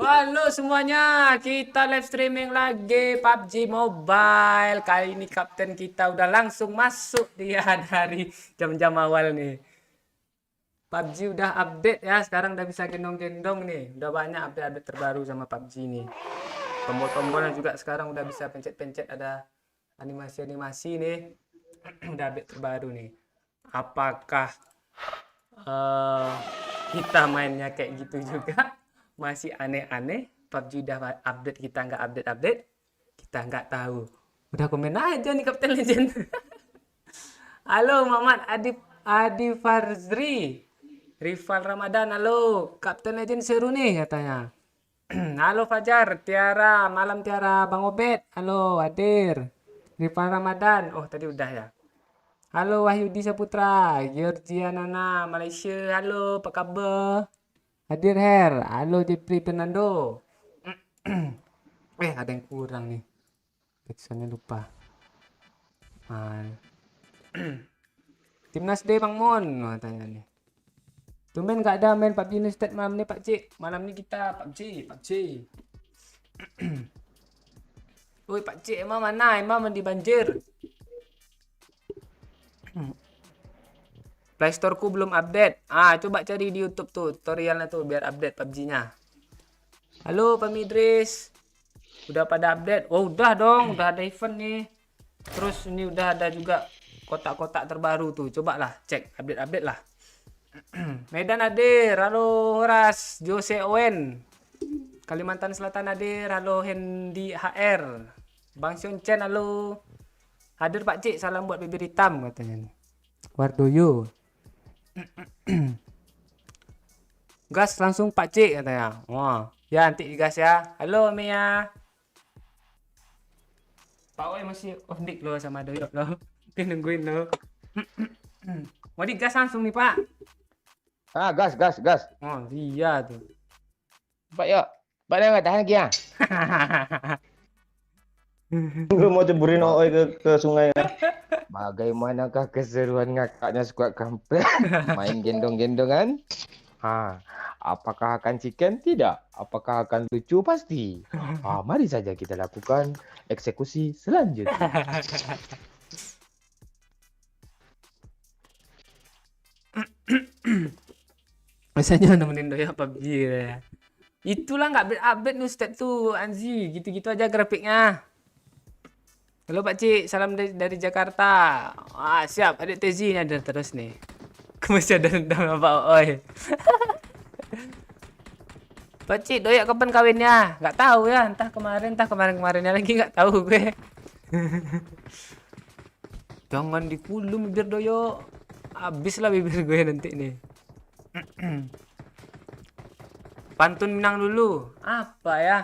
Halo semuanya, kita live streaming lagi PUBG Mobile. Kali ini kapten kita udah langsung masuk dia dari jam-jam awal nih. PUBG udah update ya, sekarang udah bisa gendong-gendong nih. Udah banyak update-update terbaru sama PUBG nih. Tombol-tombolnya juga sekarang udah bisa pencet-pencet, ada animasi-animasi nih. Udah update terbaru nih. Apakah eh, kita mainnya kayak gitu juga? Masih aneh-aneh, PUBG udah update, kita nggak update-update, kita nggak tahu. Udah komen aja nih Kapten Legend. Halo Mamat Adi Farzri, Rival Ramadan, halo Kapten Legend seru nih katanya. Halo Fajar, Tiara, malam Tiara, Bang Obed, halo hadir. Rival Ramadan, oh tadi udah ya. Halo Wahyudi Saputra, Georgia Nana, Malaysia, halo apa kabar? Hadir Her, halo Jepri Fernando. Ada yang kurang nih. Backsoundnya lupa. Timnas D Bang Mon, tanya nih. Tumben nggak ada main PUBG Nustet malam nih Pak Cik. Malam ini kita PUBG. Woi Pak Cik, emang mana? Emang mandi banjir. Playstoreku belum update. Coba cari di YouTube tuh tutorialnya tuh biar update PUBG-nya. Halo Pak Midris. Udah pada update? Oh udah dong, udah ada event nih. Terus ini udah ada juga kotak-kotak terbaru tuh. Coba lah cek update-update lah. Medan hadir, halo Horas, Jose Owen. Kalimantan Selatan hadir, halo Hendy HR. Bang Sion Chen, halo. Hadir Pak Cik, salam buat bibir hitam katanya nih. Wardoyo. Gas langsung Pak Cik katanya. Wah, ya nanti digas ya. Halo Mia. Pak Oi masih off-dik loh sama Doyok loh. Mungkin nungguin loh. Mau digas langsung nih Pak. Gas. Oh iya tuh. Pak yuk. Pak dah nggak tahan lagi ya? Gue mau ceburin Oi ke sungai ya. Bagaimanakah keseruan ngakaknya squad kampret? Main gendong-gendongan? Apakah akan chicken? Tidak. Apakah akan lucu? Pasti. Mari saja kita lakukan eksekusi selanjutnya. Biasanya nemenin Doyok PUBG ya. Itulah nggak update nih step tuh Anzi, gitu-gitu aja grafiknya. Halo Pak Cik, salam dari Jakarta. Siap, adik Tezi ini ada terus nih. Masih ada dendam Pak Oi. Pak Cik, Doyak kapan kawinnya? Nggak tahu ya, entah kemarin-kemarinnya lagi nggak tahu gue. Jangan dikulum bibir Doyok. Habislah bibir gue nanti nih. Pantun Minang dulu. Apa ya?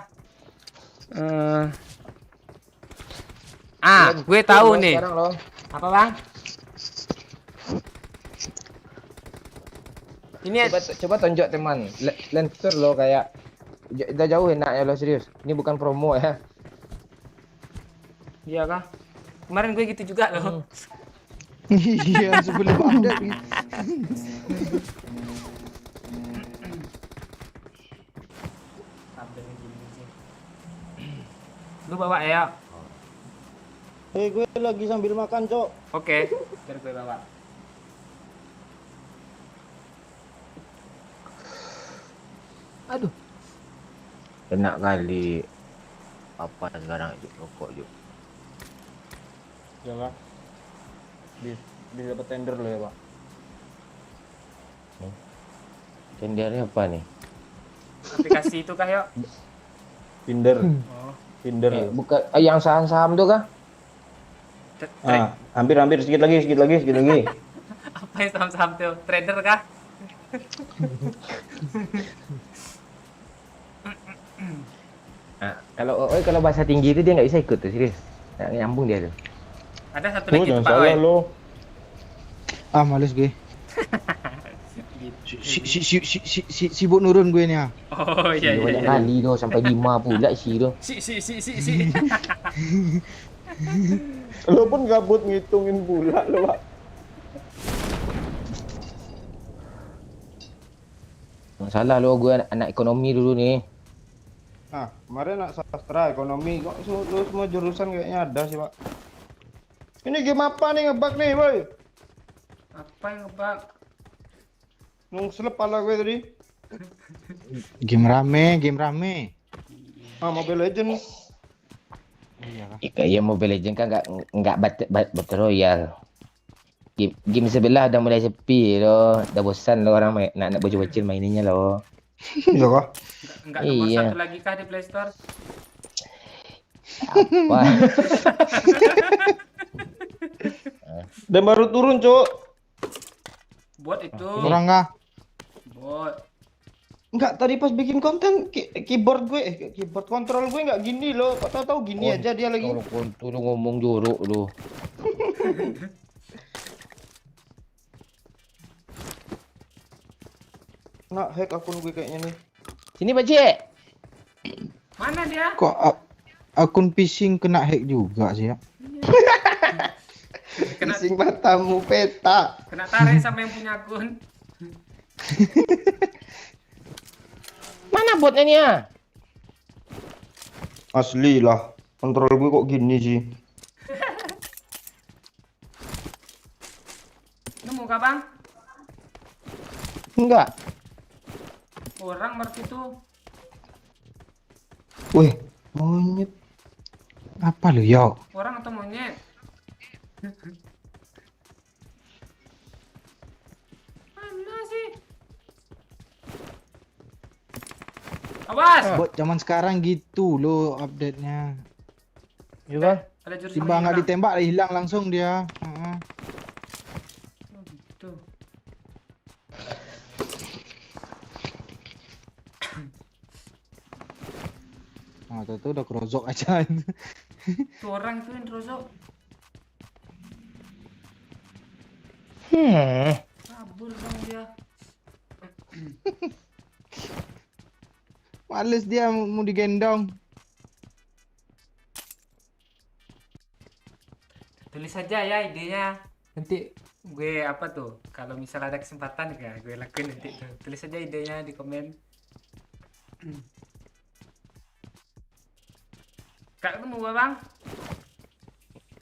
Gue tahu nih. Apa bang? Ini Coba tonjok teman. Lentur lo kayak udah jauh enak ya lo serius. Ini bukan promo ya. Iya kah? Kemarin gue gitu juga loh. Iya sebelum update nih. Lu bawa ya? Gue lagi sambil makan, Cok. Oke, biar gue bawa. Aduh. Enak kali. Apa sekarang itu rokok yuk. Ya, Pak. Bisa dapat tender lo ya, Pak. Tendernya apa nih? Aplikasi itu kah, yuk? Tinder. Oh. Tinder. Bukan yang saham-saham tuh kah? Hampir sedikit lagi. Apa yang saham-saham tuh? Trader kah? Kalau bahasa tinggi itu dia nggak bisa ikut tuh serius. Nggak nyambung dia tuh. Ada satu lagi tuh, Jangan Pak salah Oi. lo. Males gue. Sibuk nurun gue nih. Oh iya. Banyak kali tuh sampai 5 pula sih tuh. Si. Lo pun gabut ngitungin pula lo, Pak. Salah lo, gue anak ekonomi dulu nih. Nah, kemarin nak sastra, ekonomi, kok lu semua jurusan kayaknya ada sih, Pak. Ini game apa nih ngebug nih, boy? Apa yang ngebug? Nung selep pala gue tadi. Game rame, game rame. Ah, Mobile Legends. Iya kah? Iya Mobile Legends kan nggak battle royale. Game sebelah udah mulai sepi loh, udah bosan loh orang main, nak bocil-bocil maininnya loh. Iya kah? Enggak nomor Iya. satu lagi kah di Play Store? Wah, Dan baru turun, Cok. Bot itu. Kurang kah? Bot. Enggak, tadi pas bikin konten keyboard gue, keyboard kontrol gue nggak gini loh. Kok tahu gini aja dia lagi. kalau kontu lu ngomong jorok lu. Nak hack akun gue kayaknya nih. Sini Pak Cik. Mana dia? Kok akun phishing kena hack juga sih ya? Kena, Bising matamu peta. kena tarik sama yang punya akun. Mana botnya nih ya? Asli lah. Kontrol gue kok gini sih. Nemu kah bang? Enggak. Orang berarti itu. Wih, monyet. Apa lu yo? Orang atau monyet? Mana sih? Awas! Buat zaman sekarang gitu lo update-nya. Iya bang. Ada jurus Tiba nggak hilang. ditembak hilang langsung dia. Heeh. Oh, gitu. Nah, tuh udah kerosok aja. Tuh orang tuh yang terusuk. Kabur bang dia. Males dia mau digendong. Tulis saja ya idenya. Nanti gue apa tuh? Kalau misal ada kesempatan ya gue lakuin nanti tuh. Tulis saja idenya di komen. Kak ketemu gak bang?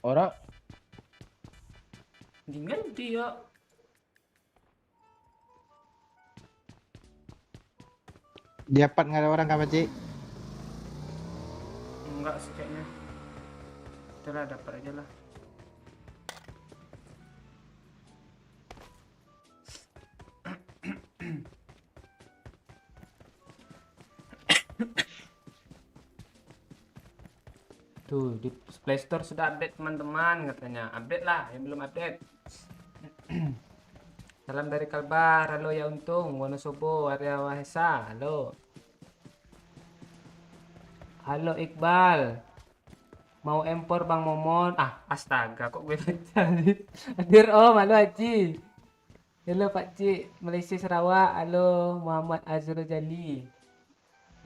Orang Tinggal dia. Dapat nggak ada orang apa Cik? Enggak sih kayaknya. Itulah dapat aja lah. Tuh di Play Store sudah update teman-teman katanya. Update lah yang belum update. Salam dari Kalbar. Halo ya Untung, Wonosobo, Arya Wahesa. Halo. Halo Iqbal. Mau empor Bang Momon. Ah, astaga kok gue baca sih. Hadir Om, halo Haji. Halo Pak Cik, Malaysia Sarawak. Halo Muhammad Azrul Jali.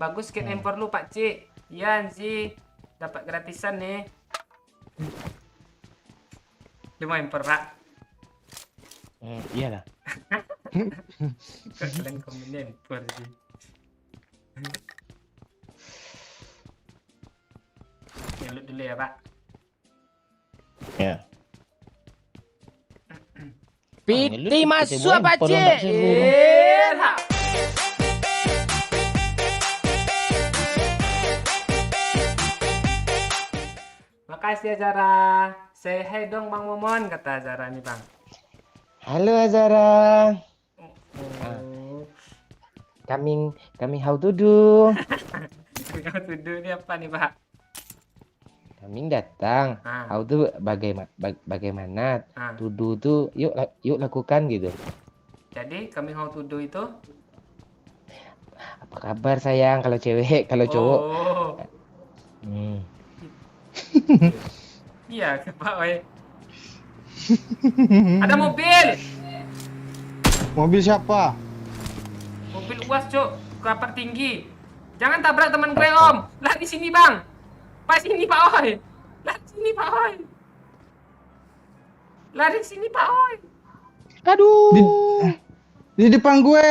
Bagus skin empor lu Pak Cik. Iya sih. Dapat gratisan nih. 5 empor Pak. iyalah. Kok kalian komen empor sih. Ya lu dulu ya Pak. Ya. Piti masuk apa Pak Cik? Cik? Iya. Makasih ya Zara. Say hi dong Bang Momon kata Zara nih Bang. Halo Azara. Oh. Coming how to do. Kamu tuduh ini apa nih Pak? Coming datang. Ah. How to bagaimana? Ah. To do tuh yuk lakukan gitu. Jadi kami how to do itu? Apa kabar sayang kalau cewek, kalau cowok? Oh. Hmm. Iya, Pak Oi. Ada mobil. Mobil siapa? Mobil UAS, Cuk. Kapal tinggi. Jangan tabrak teman gue, Om. Lah di sini, Bang. Pak sini, Pak Oi. Lah di sini, Pak Oi. Lari sini, Pak Oi. Di depan gue.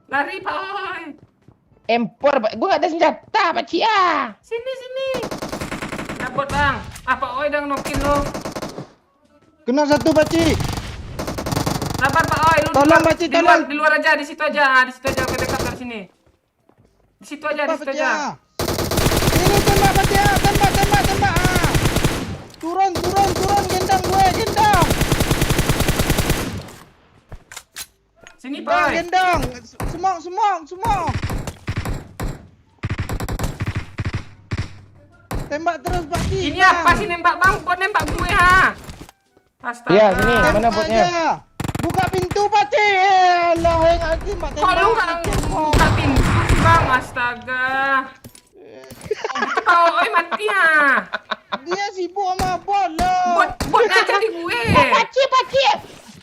Lari, Pak Oi. Empor, gue gak ada senjata, pakcik ah. Sini. Dapat bang. Apa oi dang nokin lo? Kena satu pakcik. Sabar Pak Oi, lu Tolong, di luar, Pakcik, di luar, tolong. di luar aja, di situ aja, ke dekat dari sini. Di situ aja, di situ Pakcik aja. ah. Ini tembak pakcik ah. Tembak ah. Turun, gendang gue, gendang. Sini Pak Oi. Gendang. Semong. Tembak terus pakcik. Ini apa sih nembak bang? Kok nembak gue ha? Astaga. Iya, sini. Mana Tembak botnya? aja. Buka pintu pakcik. Allah yang hati mak Kok lu nggak buka pintu sih bang? Astaga. Pak Oi mati ha. Dia sibuk sama bot lah. Bot aja di gue.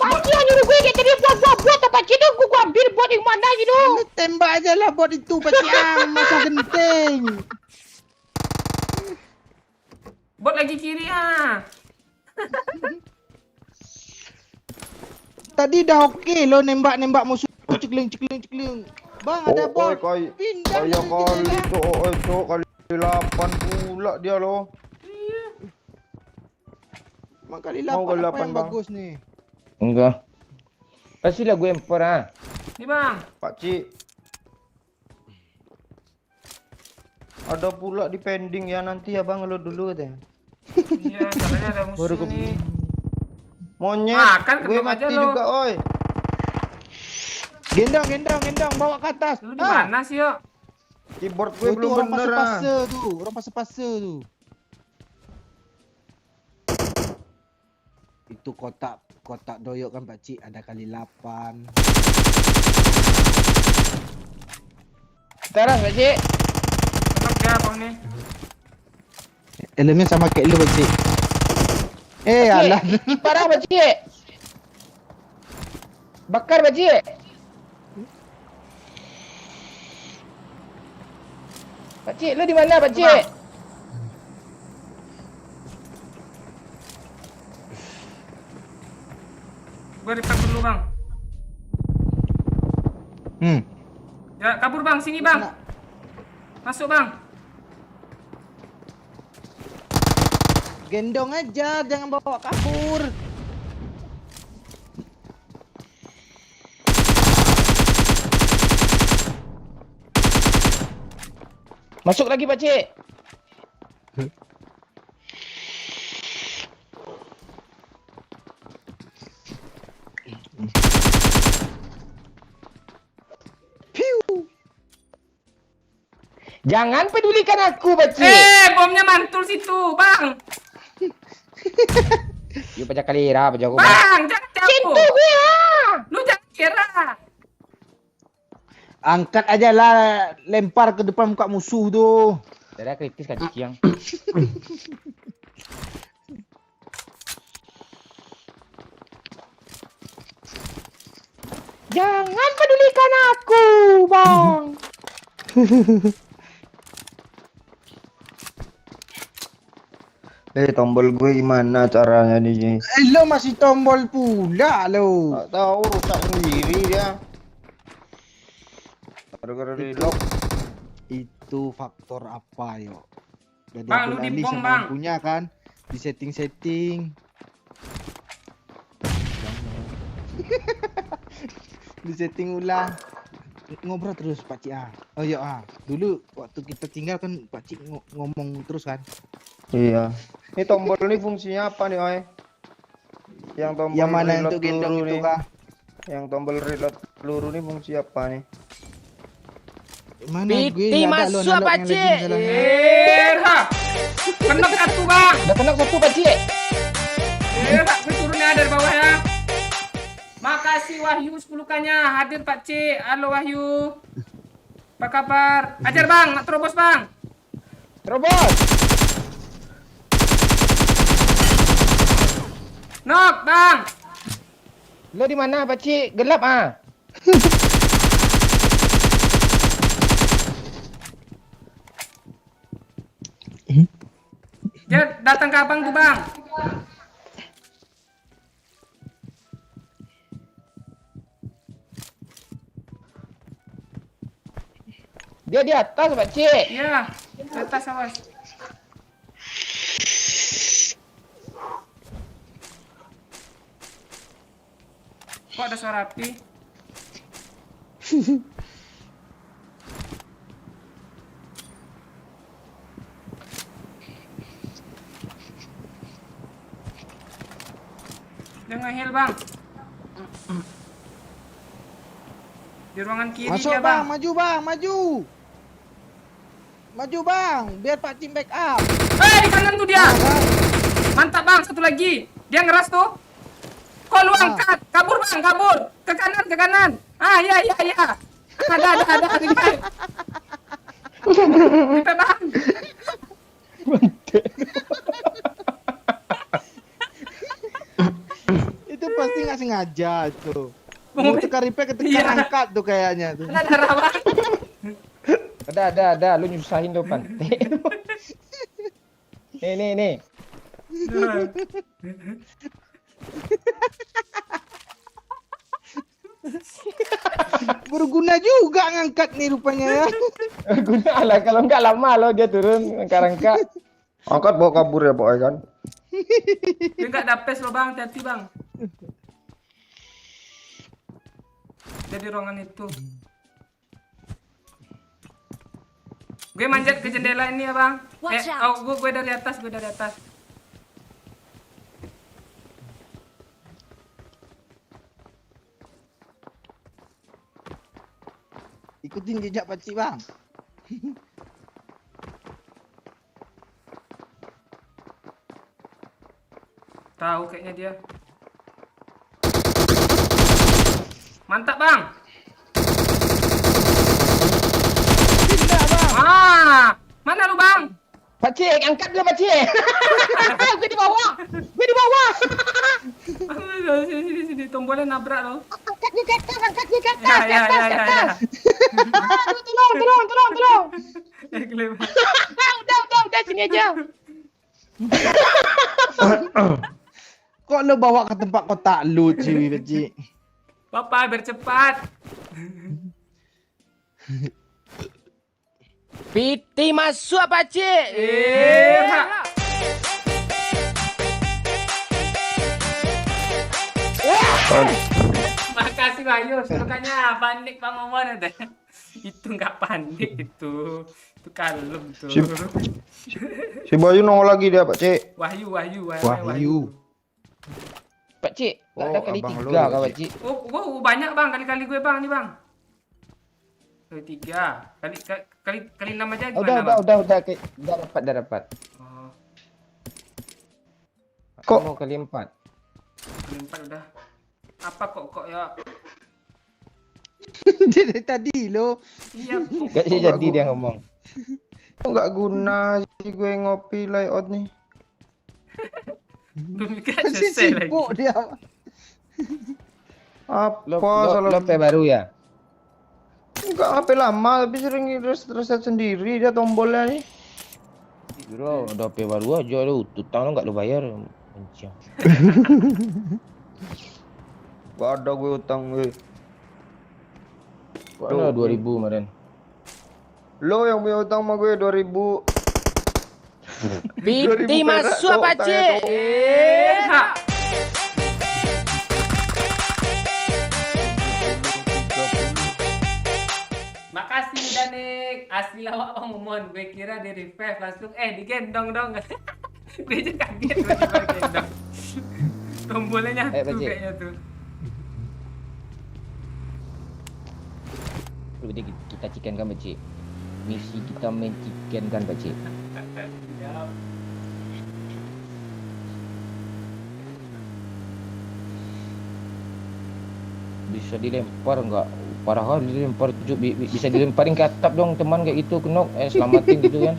Pakcik yang nyuruh gue kayak tadi buat apa pakcik tu gue ambil buat yang mana gitu. Lu tembak aja lah bot itu pakcik ah. Masa genting. Bot lagi kiri ha. Tadi dah okey lo nembak musuh cekling. Bang ada Oh, bot. oi, Pindah kayak dari kali kita tu, cok kali 8 pula dia loh. Bang kali Mau 8 kali apa 8, yang bang? bagus nih? Enggak. Pastilah gue empor ah. Nih bang. Pakcik. Ada pula di pending ya nanti ya bang, lo dulu katanya. Iya, caranya ada Baru musuh nih. Monyet, Makan, gue kendor aja mati lo. juga, oi. Gendong bawa ke atas. Lu di mana sih yo? Keyboard gue Itu belum orang bener ah. pase tuh, orang pase tuh. Itu kotak doyok kan pakcik ada kali 8. Teras, pakcik. Tenang ya bang nih. Elemen sama kayak lu pakcik. Alah. Parah, pakcik. Bakar, pakcik. Pakcik, lu di mana, pakcik? Gue repack dulu bang. Ya kabur bang, sini bang. Masuk bang. Gendong aja, jangan bawa kabur. Masuk lagi, pakcik. Jangan pedulikan aku, pakcik. Bomnya mantul situ bang. Yuk pecah kalira, pecah aku. Bang, jangan jauh. gue Lu jangan kira. Angkat aja lah, lempar ke depan muka musuh tuh. Daerah kritis kan yang. Jangan pedulikan aku, bang. Tombol gue gimana caranya nih? Lo masih tombol pula lo. Tak tahu, rusak sendiri dia. Gara-gara relock. Itu faktor apa yo? Udah Bang, lu diambil alih dibom, sama Bang. yang punya kan? Di setting. Di setting ulang. Ngobrol terus pakcik ah. Oh iya ah. Dulu waktu kita tinggal kan pakcik ngomong terus kan. Iya. Ini tombol ini fungsinya apa nih, oi? Yang tombol Yang mana reload untuk gendong peluru itu nih. kah? Yang tombol reload peluru ini fungsi apa nih? Mana gue Piti nggak ada lo masuk, analog yang pakcik. lagi masalahnya. Ha. Kenok satu bang. Udah kena satu, pakcik. Pak, gue turunnya dari bawah ya. Makasih Wahyu 10-nya hadir Pak C. Halo Wahyu. Apa kabar? Ajar bang, nak terobos bang. Terobos. Nok bang. Lo di mana, pakcik? Gelap ah. Dia datang ke abang tuh bang. Dia di atas, Pak Cik. Iya, di atas awas. Kok ada suara api? Dia nge-heal, Bang. Di ruangan kiri Masuk dia, bang, Bang. maju bang, maju. Maju bang, biar Pak Cim backup. Di kanan tuh dia. Bang. Mantap, Bang. Satu lagi. Dia ngeras tuh. Kok lu angkat? Kabur, Bang, kabur. Ke kanan, ke kanan. Iya. Ada. Kita, Bang. Itu pasti nggak sengaja itu. Mau Mau tekan repair ketekan Iya. angkat tuh kayaknya tuh. Ada darah, Bang. Ada. Lu nyusahin tuh, Pantai. Nih. Berguna juga ngangkat nih rupanya ya. Guna lah, kalau enggak lama lo dia turun rangka-rangka. Angkat bawa kabur ya, Pak kan. Dia nggak dapes loh, Bang. Hati-hati, Bang. Dia di ruangan itu. Gue manjat ke jendela ini ya, Bang. Watch out. Gue dari atas. Ikutin jejak Pak Cim bang. Tahu kayaknya dia. Mantap, Bang. Tidak bang. Mana lu, Bang? Pak Cik, angkat dulu Pak Cik. Gue di bawah. Sini, tombolnya nabrak lo. Angkat di atas, angkat di atas. Ya. Tolong. Kelihatan. Udah sini aja. Kok lo bawa ke tempat kotak lu cuy Pak Cim? Papa, biar cepat. Piti masuk Pak Cik. Makasih Bayu, sukanya panik Bang Momon ada. Itu nggak panik itu kalem tuh. Si Bayu nongol lagi dia, Pak Cik. Wahyu. Pak Cik, enggak ada Oh, kali abang 3 lu, kah Pak Pak Cik? Oh, banyak Bang, kali-kali gue Bang nih Bang. Kali 3, kali 6 aja gimana Bang? Udah dapat. Oh, Kok mau kali 4? kali 4 udah. Apa kok ya? Dia dari tadi lo. Iya, Enggak jadi dia ngomong. Kok nggak guna sih gue ngopi layout nih. belum kan Masih selesai lagi. sibuk dia. Apa Lo salah? HP baru ya? Enggak HP lama tapi sering reset sendiri dia tombolnya nih. Bro, udah HP baru aja lu. Tutang lo enggak lu bayar. Mencang. Gak ada gue utang gue. Mana 2000 kemarin? Lo yang punya utang sama gue 2000. Piti 2000 masuk perak, Pak Cok, Cik. Ha. Makasih Danik, asli lawak Bang Momon. Gue kira di revive langsung digendong dong. Gue aja kaget tiba-tiba gendong. Tombolnya nyatu Pak Cik. kayaknya tuh. Udah kita chicken kan Pak Cik. Misi kita main chicken kan Pak Cik. Ya. Bisa dilempar enggak? Parah kali dilempar bisa dilemparin ke atap dong teman kayak gitu kenok selamatin gitu kan.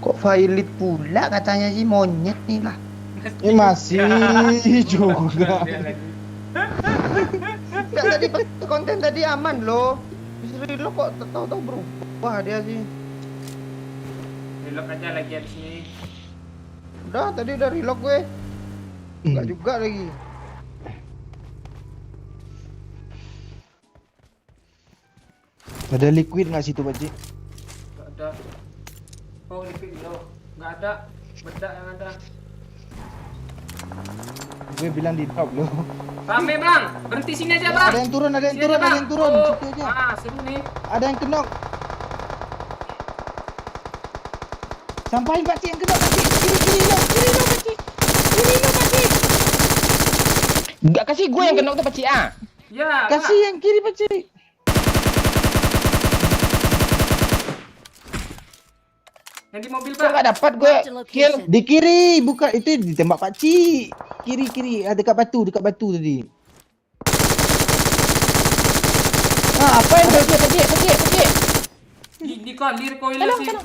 Kok violet pula katanya sih monyet nih lah. Ini masih juga. Dia lagi. Enggak tadi konten tadi aman loh. Bisa lo kok tahu-tahu berubah dia sih. Belok aja lagi di sini. Udah tadi udah relock gue. Enggak juga lagi. Ada liquid nggak situ pakcik? Nggak ada. Oh, liquid lo. Nggak ada. Bedak yang ada. Gue bilang di drop loh. Rame bang, berhenti sini aja bang. Ada yang turun, ada yang Sini turun, aja, ada Bang. yang turun. Oh, Situ aja. seru nih. Ada yang kenok. Sampain pakcik yang kenok pakcik. Kiri lo pakcik. Kiri lo pakcik. Enggak kasih gue yang kena tuh pakcik ah. Ya, Kasih yang kiri pakcik. yang di mobil Kok bang. enggak dapat gue kill. Di kiri, bukan itu ditembak pakcik. Kiri, dekat batu tadi. Ah, apa yang pakcik. Di kali recoil sih.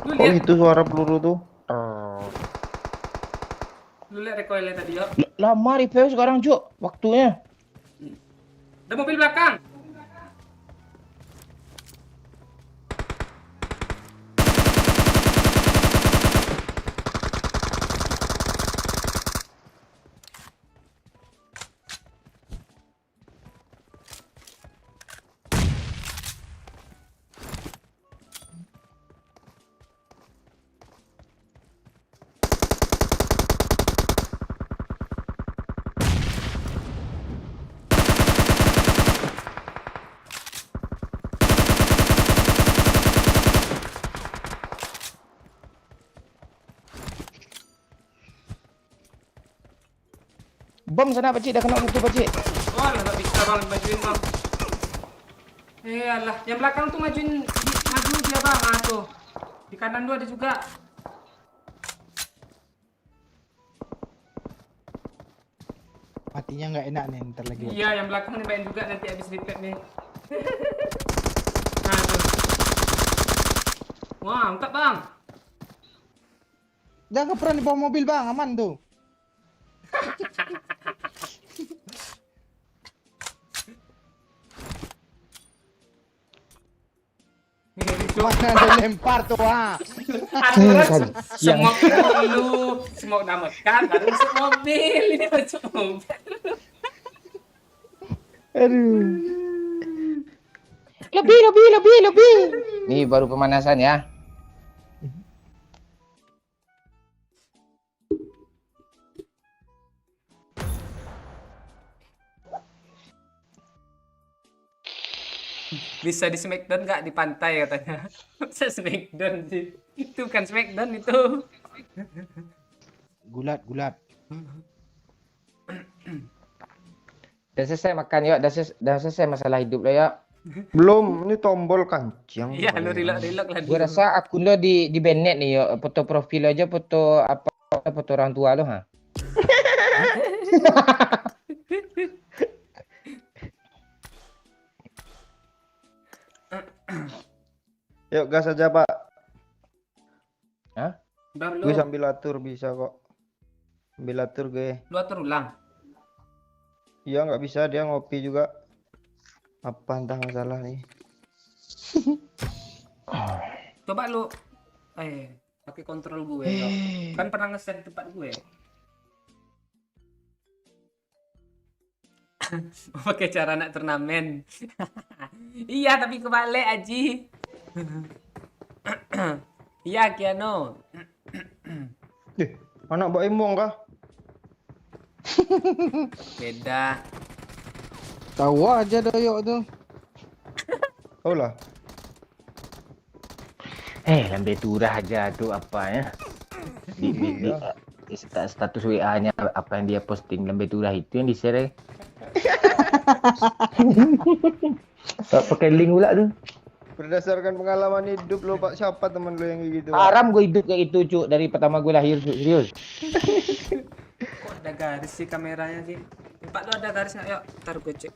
Lu Oh lihat, itu suara peluru tuh. lu lihat recoilnya tadi ya. Lama repair sekarang, Cuk. Waktunya. Ada mobil belakang. Bom sana pakcik, dah kena satu pakcik. Wah, nggak bisa bang, majuin bang. Alah, yang belakang tuh maju dia bang. Ah tuh, di kanan tuh ada juga. Matinya nggak enak nih ntar lagi. Iya, yang belakang nembakin juga nanti habis repair nih. Nah tuh. Wah, angkat bang. Jangan pernah di bawah mobil bang, aman tuh. Mana ada lempar tuh ah. Semua dulu, semua nama kan, baru masuk mobil. Ini masuk mobil. Lebih. Nih baru pemanasan ya. Bisa di Smackdown nggak di pantai katanya. Bisa Smackdown sih. Itu kan Smackdown itu. Gulat. Dah selesai makan yuk, dah selesai masalah hidup lo ya. Belum, ini tombol kancing. Iya, lu reload lah. Gue rasa akun lo di banned nih yuk. Foto profil lo aja foto apa foto orang tua lo ha. Yuk gas aja Pak. Hah? Bang, Gue sambil atur bisa kok. Sambil atur gue. lu atur ulang. Iya nggak bisa dia ngopi juga. Apa entah masalah nih. Coba lu pakai kontrol gue dong. Kan pernah nge-save tempat gue. Pakai cara anak turnamen. Iya, tapi kebalik Aji. Iya, Kiano. Anak Mbak Imong kah? Beda. Tahu aja doyok tuh. Oh lah. Lambe turah aja tuh apa ya. Di status WA-nya apa yang dia posting lambe turah itu yang di-share. Pakai link pula tuh. Berdasarkan pengalaman hidup lo Pak, siapa teman lo yang kayak gitu? Pak? Haram gue hidup kayak itu cuk dari pertama gue lahir serius. Kok ada garis sih kameranya sih? Pak lu ada garis nggak? Yuk, taruh gue cek.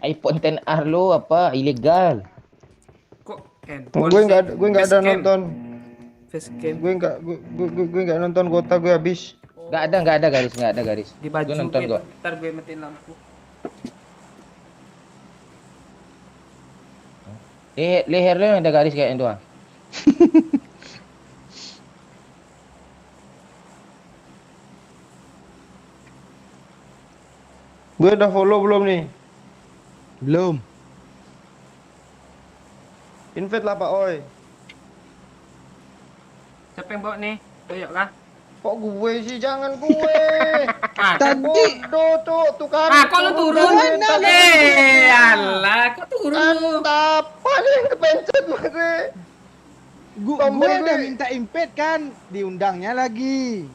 iPhone XR lo apa ilegal. Kok Gue nggak ada nonton. Facecam Gue nggak nonton kota gue habis. Nggak ada garis. di baju Gue nonton gue. kok. Ntar gue matiin lampu. Leher lo yang ada garis kayak itu ah. Gue udah follow belum nih? Belum. Invite lah Pak Oi. Siapa yang bawa nih? Tuyok kah? Kok gue sih? Jangan gue. Ah, Tadi Bodoh tuh kan. kok lu turun? Alah, kok turun lu? Apa nih yang kepencet mah gue? Tombol gue udah gue. minta invite kan, diundangnya lagi.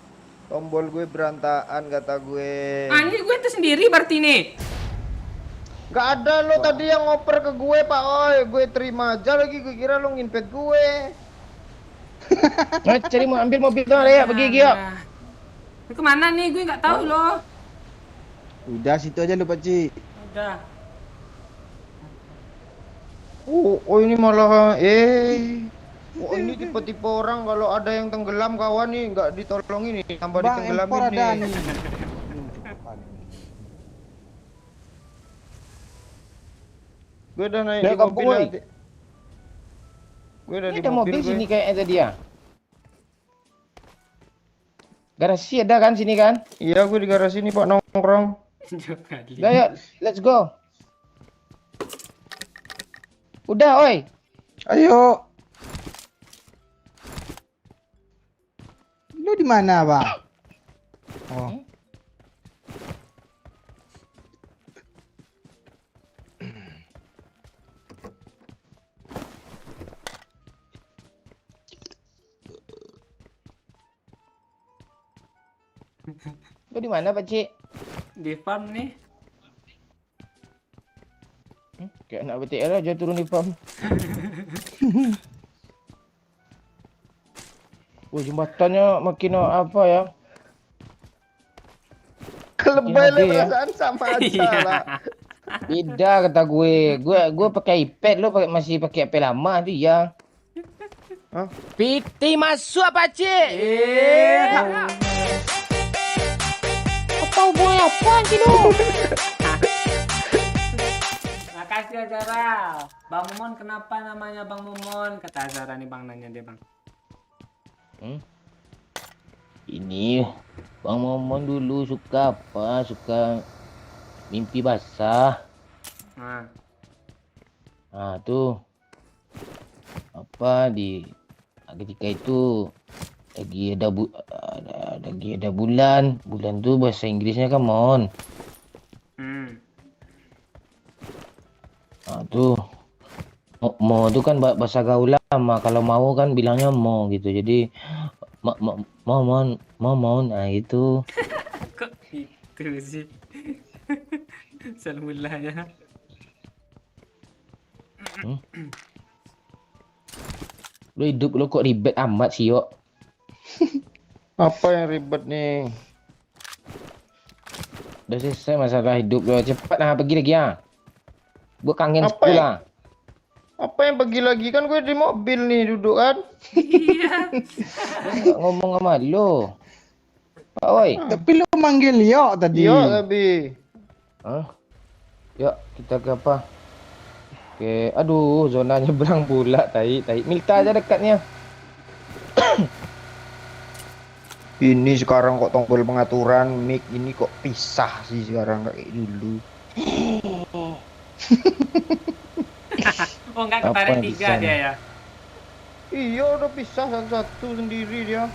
Tombol gue berantakan kata gue. Ah, ini gue itu sendiri berarti nih. Gak ada lo tadi yang ngoper ke gue Pak Oi. Gue terima aja lagi. Gue kira lo nginvite gue. Nah, cari mau ambil mobil tuh ya, pergi Gio. Alah. Lu kemana nih? Gue nggak tahu loh. Udah situ aja lu Pakcik. Udah. Oh ini malah oh ini tipe-tipe orang kalau ada yang tenggelam kawan nih nggak ditolongin nih, tambah Bang, ditenggelamin empor ada nih. nih. Gue udah naik Udah, di mobil kampung, woi. nanti. Gue udah Ini di ada mobil gue. sini kayaknya tadi ya. Garasi ada kan sini kan? Iya gue di garasi nih Pak nongkrong. Udah yuk, let's go. Udah, oi. Ayo. Lu di mana, Bang? Oh. Lu di mana, Pak Cik? Di farm nih. Kayak anak BTL aja turun di farm. Wah, jembatannya makin apa ya? Kelebay lah Makin gede ya. perasaan sama aja Iya. lah. Beda kata gue. Gue pakai iPad, lu masih pakai HP lama tu ya. Hah? PT masuk Pak Cik. Apa hubungannya apaan sih lu? Makasih Azara. Bang Momon kenapa namanya Bang Momon? Kata Azara nih Bang nanya dia Bang. Ini Bang Momon dulu suka apa? Suka mimpi basah. Nah, Nah, tuh. Apa ketika itu lagi ada bulan. Bulan tuh bahasa Inggrisnya kan Mon. Nah, tuh. Mo tuh kan bahasa gaul lama. Kalau mau kan bilangnya mo gitu. Jadi momon nah gitu. kok gitu sih? Salmulanya. Lu hidup lu kok ribet amat sih, yo. Apa yang ribet nih? Udah selesai masalah hidup lu. Cepat lah pergi lagi ya. Gua kangen Apa ya? sekolah. Apa yang pergi lagi kan gue di mobil nih duduk kan? Iya. Nggak ngomong sama lu. Pak Oi. Tapi lu manggil Yo tadi. Iya tapi. Hah? Yuk, kita ke apa? Oke, aduh, zona nyebrang pula, tai. Milta aja dekatnya. Ini sekarang kok tombol pengaturan mic ini kok pisah sih sekarang kayak dulu. Oh enggak Apa kemarin yang 3 bisa dia nih? ya. Iya udah pisah satu-satu sendiri dia.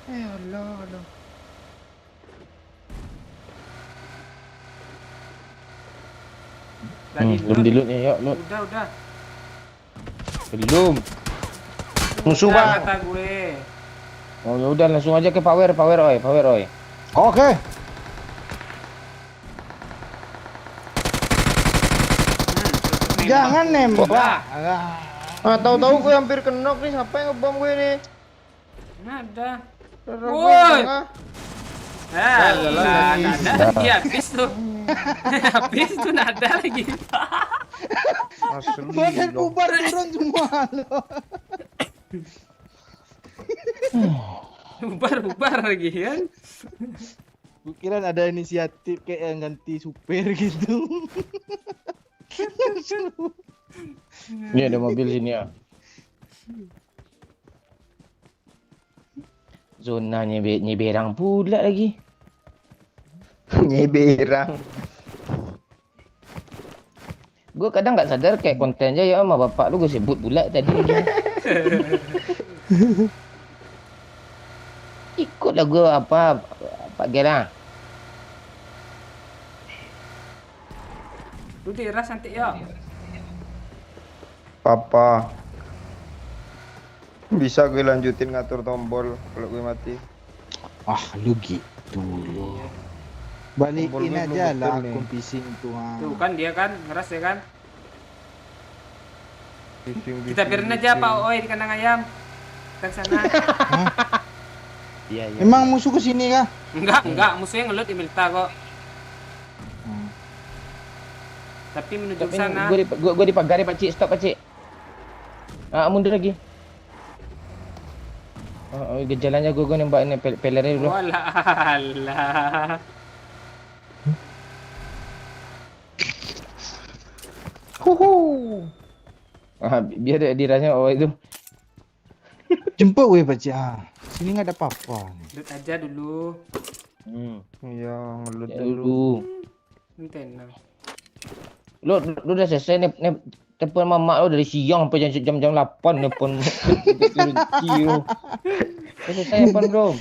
Allah. Belum di loot nih, yuk, loot. Udah. Belum. Musuh Udah, bang. kata gue. Oh, ya udah langsung aja ke power, Oi. Oke. Jangan nembak. Ah tahu-tahu gue hampir kenok nih, siapa yang ngebom gue nih? Ada. Rara Woi. gue di tengah. Lah, nada lagi habis tuh. Habis tuh nada lagi. Asli. Badan loh. bubar turun semua lo. Bubar lagi kan. Gue kira ada inisiatif kayak yang ganti supir gitu. Ini ada mobil sini ya. Zona nyeberang pula lagi. Nyeberang. Gue kadang nggak sadar kayak konten aja ya sama bapak lu gue sebut pula tadi. Ikutlah gue apa Pak Gerang. Lu diras nanti ya. Papa. Bisa gue lanjutin ngatur tombol kalau gue mati. Ah, lu gitu lu. Balikin Tombol gue aja belum lah betul nih. akun pising tuh. Tuh kan dia kan ngeras ya kan. Bising, Kita bising, biarin aja bising. Pak Oi di kandang ayam. Kita ke sana. Iya iya. Emang musuh kesini kah? Enggak, musuhnya ngelut di Milta kok. Tapi menuju ke Tapi sana. gue dipagari Pak Cik, stop Pak Cik. Mundur lagi. Gejalanya gue nembak ini pelernya dulu. Walah. Biar dirasanya itu. Jemput weh Pak Cik. Sini nggak ada apa-apa. Lut aja dulu. Iya, ngelut Ya dulu. dulu. Tenang. Lu udah selesai nih telepon mama lu dari siang sampai jam 8 telepon. Udah selesai telepon belum?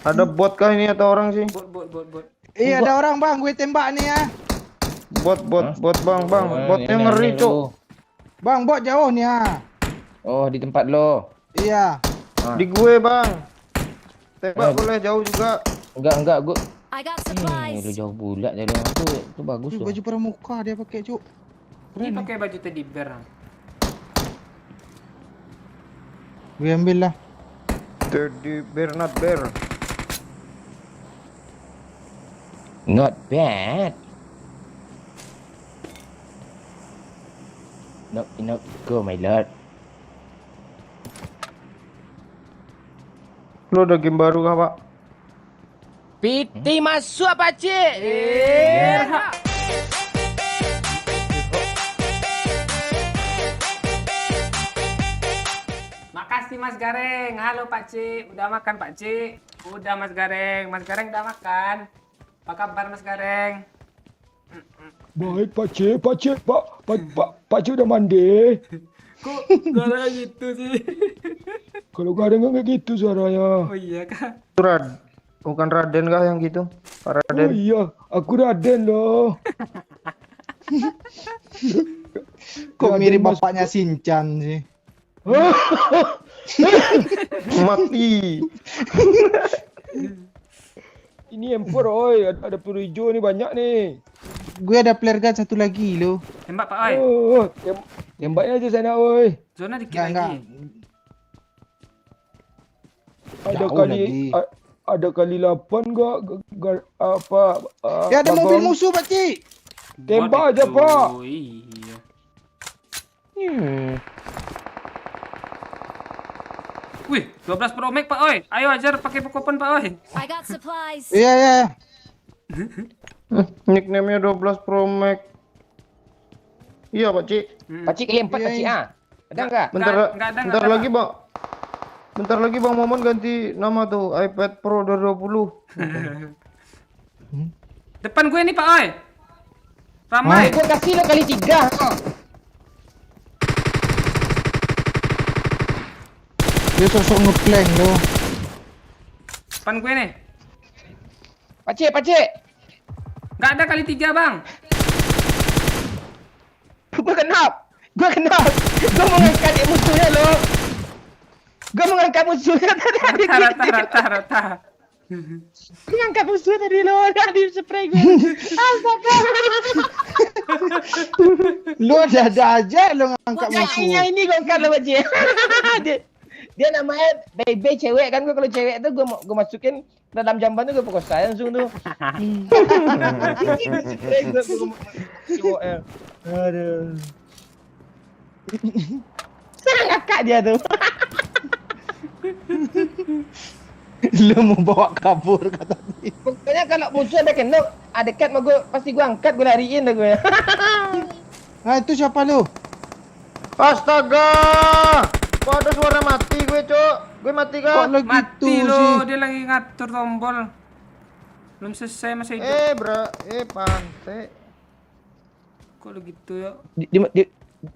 Ada bot kah ini atau orang sih? Bot. Ada orang bang, gue tembak nih ya. Bot bang. Botnya Ini, ngeri, ini Cuk. lu. Bang, bot jauh nih ya. Oh, di tempat lo. Iya. Di gue, Bang. Tembak boleh jauh juga. Enggak, gue. I got Lu supplies. jauh pula dari orang tu bagus Wih, tuh. baju pramuka dia pakai cuk. Ini Keren. pakai baju teddy bear. Gue ambil lah. Teddy bear not bear. Not bad. No, go my lord. Lu ada game baru kah, Pak? PT masuk apa cik? Makasih Mas Gareng. Halo Pak Cik. Udah makan Pak Cik? Udah Mas Gareng. Mas Gareng udah makan. Apa kabar Mas Gareng? Baik Pak Cik, Pak Cik udah mandi. Kok suara gitu sih? Kalau kadang nggak gitu suaranya. Oh iya kak. Bukan Raden kah yang gitu? Pak Oh Raden. iya, aku Raden loh. Kok Raden mirip Mas- bapaknya Shinchan sih. Mati. Ini M4 oi, ada peluru hijau nih banyak nih. Gue ada flare gun satu lagi lo. Tembak Pak Oi. Oh, tembaknya aja sana oi. Zona dikit Enggak. lagi. Ada Jauh kali lagi. ada kali 8 enggak apa? Ya ada Bagong? mobil musuh Pak Cik. Tembak Buat aja, itu. Pak. Iya. Wih, 12 Pro Max Pak Oi. Ayo ajar pakai Pocophone Pak Oi. I got supplies. Iya. Nickname-nya 12 Pro Max. Iya, Pak Cik. Pak Cik kali 4 Pak Cik Ada enggak? Bentar, Nggak ada, bentar nggak lagi, Bang. Bentar lagi Bang Momon ganti nama tuh iPad Pro 2020. Depan gue nih Pak Oi. Ramai. Gue kasih lo kali 3. Dia sosok ngeplank lo. Depan gue nih. Pak Cik. Nggak ada kali 3 Bang. Gue kenap. Gue mau ngangkat musuhnya lo. Gue mau ngangkat musuhnya tadi. Rata. Gue ngangkat musuhnya tadi lo. Di spray gue. Lu ada aja lo ngangkat musuh. Yang ini gue angkat lo Pak Cik. Dia namanya baby cewek kan, gue kalau cewek tuh gue masukin dalam jamban tuh gue perkosa langsung tuh. Aduh. Sangat kak dia tuh. Lu mau bawa kabur kata dia. Pokoknya kalau musuh ada kena, ada dekat mah gue pasti gue angkat, gue lariin dah gue. Nah itu siapa lu? Astaga! Kok ada suara mati gue, Cuk? Gue mati Kok kan? lagi Mati gitu lo, sih? dia lagi ngatur tombol. Belum selesai masih hidup. Bro, pantai. Kok lo gitu ya?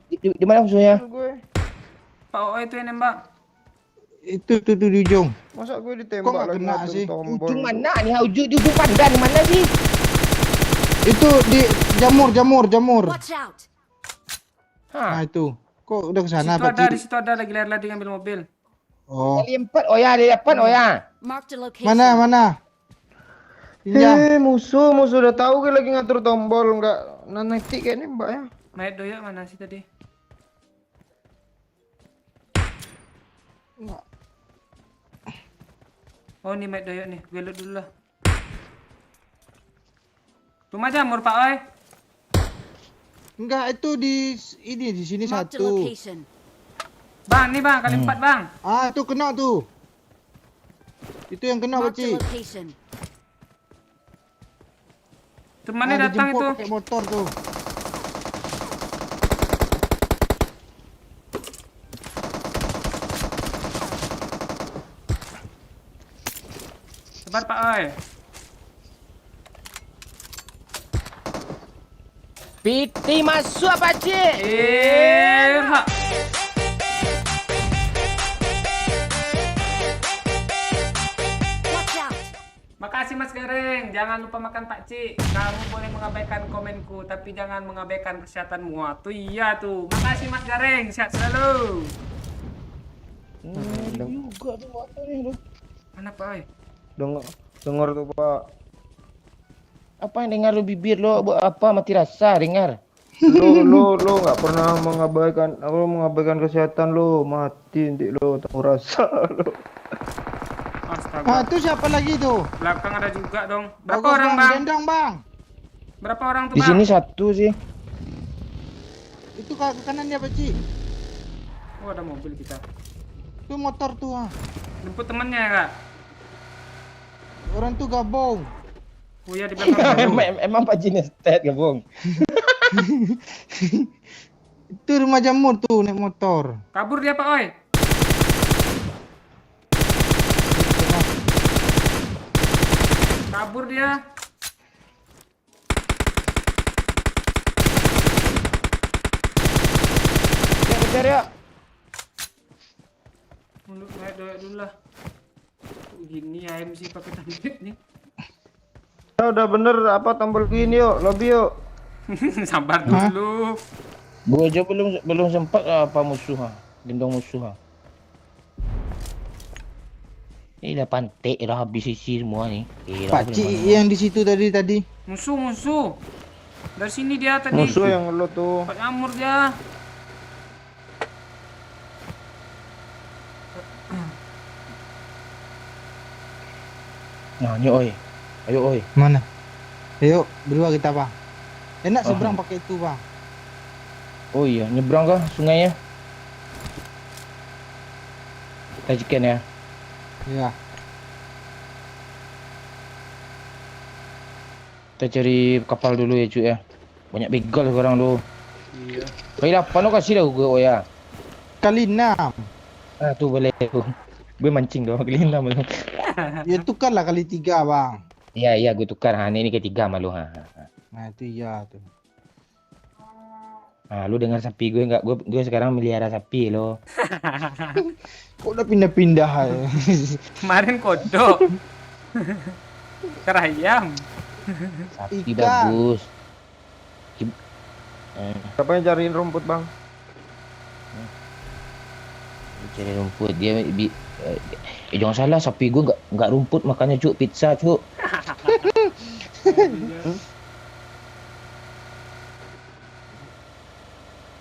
Di mana musuhnya? Gue. Pak OE itu yang nembak. Itu di ujung. Masa gue Kok ditembak nggak lagi kena ngatur sih? tombol. Ujung mana nih? Ujung di ujung pandan mana sih? Itu di jamur. Watch out! Nah Hah? itu. Kok udah ke sana Situ Pak ada, Cik? di situ ada lagi lari-lari ngambil mobil. Oh. Kali 4 oh ya, ada 8 oh ya. Marked a location. Mana? Pinjam. Musuh udah tahu gue lagi ngatur tombol, nggak nanti kayak nembak ya. Mayat doyak mana sih tadi? Oh ini mayat doyak nih, gue loot dulu lah. Rumah jamur Pak OE. Enggak, itu di sini Marked a satu. location. Bang, nih bang, kali 4 bang. Ah, itu kena tuh. Itu yang kena Pak Marked a Cik. location. Temannya datang dijemput itu. pakai motor tuh. Sebar Pak OE. PT masuk apa cik? Hak. Watch out! Makasih Mas Gareng, jangan lupa makan Pak Cik. Kamu boleh mengabaikan komenku, tapi jangan mengabaikan kesehatanmu. Wah, tuh iya tuh. Makasih Mas Gareng, sehat selalu. Juga tuh apa nih lu? Mana Pak OE? Dengar tuh Pak. Apa yang dengar lu bibir lo buat apa mati rasa dengar? Lo nggak pernah mengabaikan kesehatan lo, mati nanti lo tahu rasa lo. Astaga. Ah, itu siapa lagi tuh? Belakang ada juga dong. Berapa Bagus, orang bang? Gendong bang. Berapa orang tuh Di bang? sini satu sih. Itu ke kanan dia Pak Cik. Oh ada mobil kita. Itu motor tuh ah. Jemput temennya ya kak? Orang tuh gabung. Oh iya di belakang. Emang Pak Jin estet gabung. Itu rumah jamur tuh naik motor. Kabur dia Pak OE. Kabur dia. Ya kejar ya. Mundur kayak doyak dulu lah. Kok gini ya MC pakai tablet nih. Ya udah bener apa tombol gini yuk, lobby yuk. Sabar dulu. Gua aja belum sempat apa musuh ha. Gendong musuh ha. Ini dah pantek dah habis isi semua ni. Pak Cik yang di situ tadi. Musuh. Dari sini dia tadi. Musuh yang lo tuh. Pak Nyamur dia. Nah, ni oi. Ayo oi. Mana? Ayo berdua kita bang. Enak seberang pakai itu bang. Oh iya, nyebrang kah sungainya? Kita chicken ya. Ya. Kita cari kapal dulu ya cuy ya. Banyak begal sekarang tu. Iya. Kali 8 tu kasih dah gue oh ya. Kali 6. Ah tu boleh tu. Gue mancing doang kali 6 tu. Ya tukarlah kali 3 bang. Iya gue tukar. Ha ni ketiga malu ha. Nah itu iya tuh. Ah lu dengar sapi gue enggak? Gue sekarang melihara sapi lo. Kok udah pindah-pindah ya? Kemarin kodok. Kerayam. Sapi Ikan. bagus. Siapa yang cariin rumput bang? Cari rumput dia jangan salah sapi gue enggak rumput makannya cuk pizza cuk.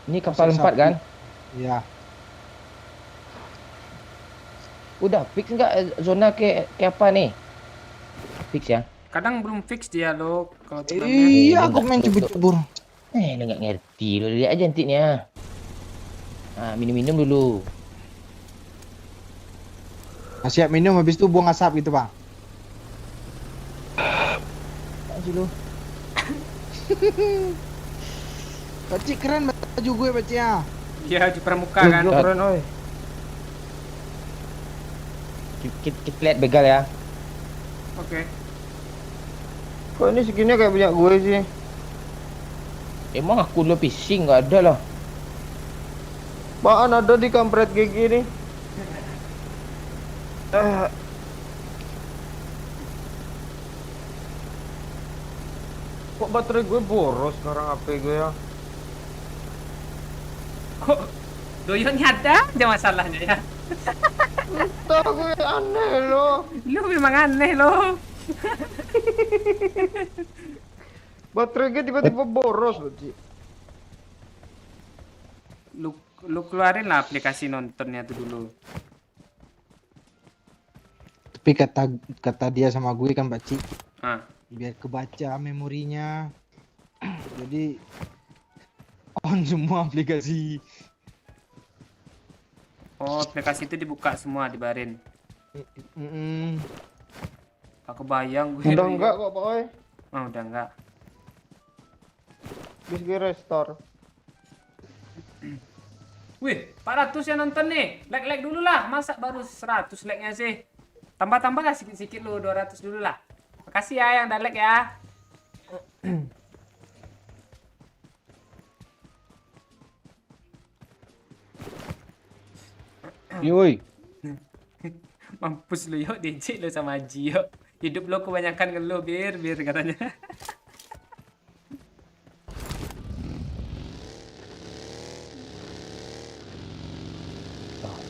Ini kapal 4 kan? Iya. Udah fix enggak zona ke apa nih? Fix ya? Kadang belum fix dia lo kalau sebelumnya. Iya, Dia aku nggak main tutup. cebur-cebur. Lu enggak ngerti lu lihat aja nantinya. Ah minum-minum dulu. Nah, siap minum habis itu buang asap gitu, Bang. Kasih lu. Pakcik keren baju gue, Pakcik ya. Iya di pramuka kan. Lo keren oi. Kita lihat begal ya. Oke. Kok ini skinnya kayak punya gue sih? Emang aku lo fishing nggak ada lah. Apaan ada di kampret gigi nih? Kok baterai gue boros sekarang HP gue ya? Kok doyonnya ada aja masalahnya ya. Entah gue aneh loh. Lu memang aneh loh. Baterai gue tiba-tiba boros loh, Ci. Lu keluarin lah aplikasi nontonnya tuh dulu. Tapi kata dia sama gue kan Pak Cik, Ah, biar kebaca memorinya. Jadi on semua aplikasi. oh aplikasi itu dibuka semua dibarin. Mm-mm. Aku bayang gue. Udah enggak kok, Pak Oi. Oh, udah enggak. Bis gue restore. Wih, 400 yang nonton nih. Like dulu lah. Masa baru 100 like-nya sih? Tambah-tambah lah sikit-sikit lu, 200 dulu lah. Makasih ya yang udah like ya. Yoi. Mampus lu yuk, DJ lu sama Haji yuk. Hidup lu kebanyakan ngeluh, bir katanya.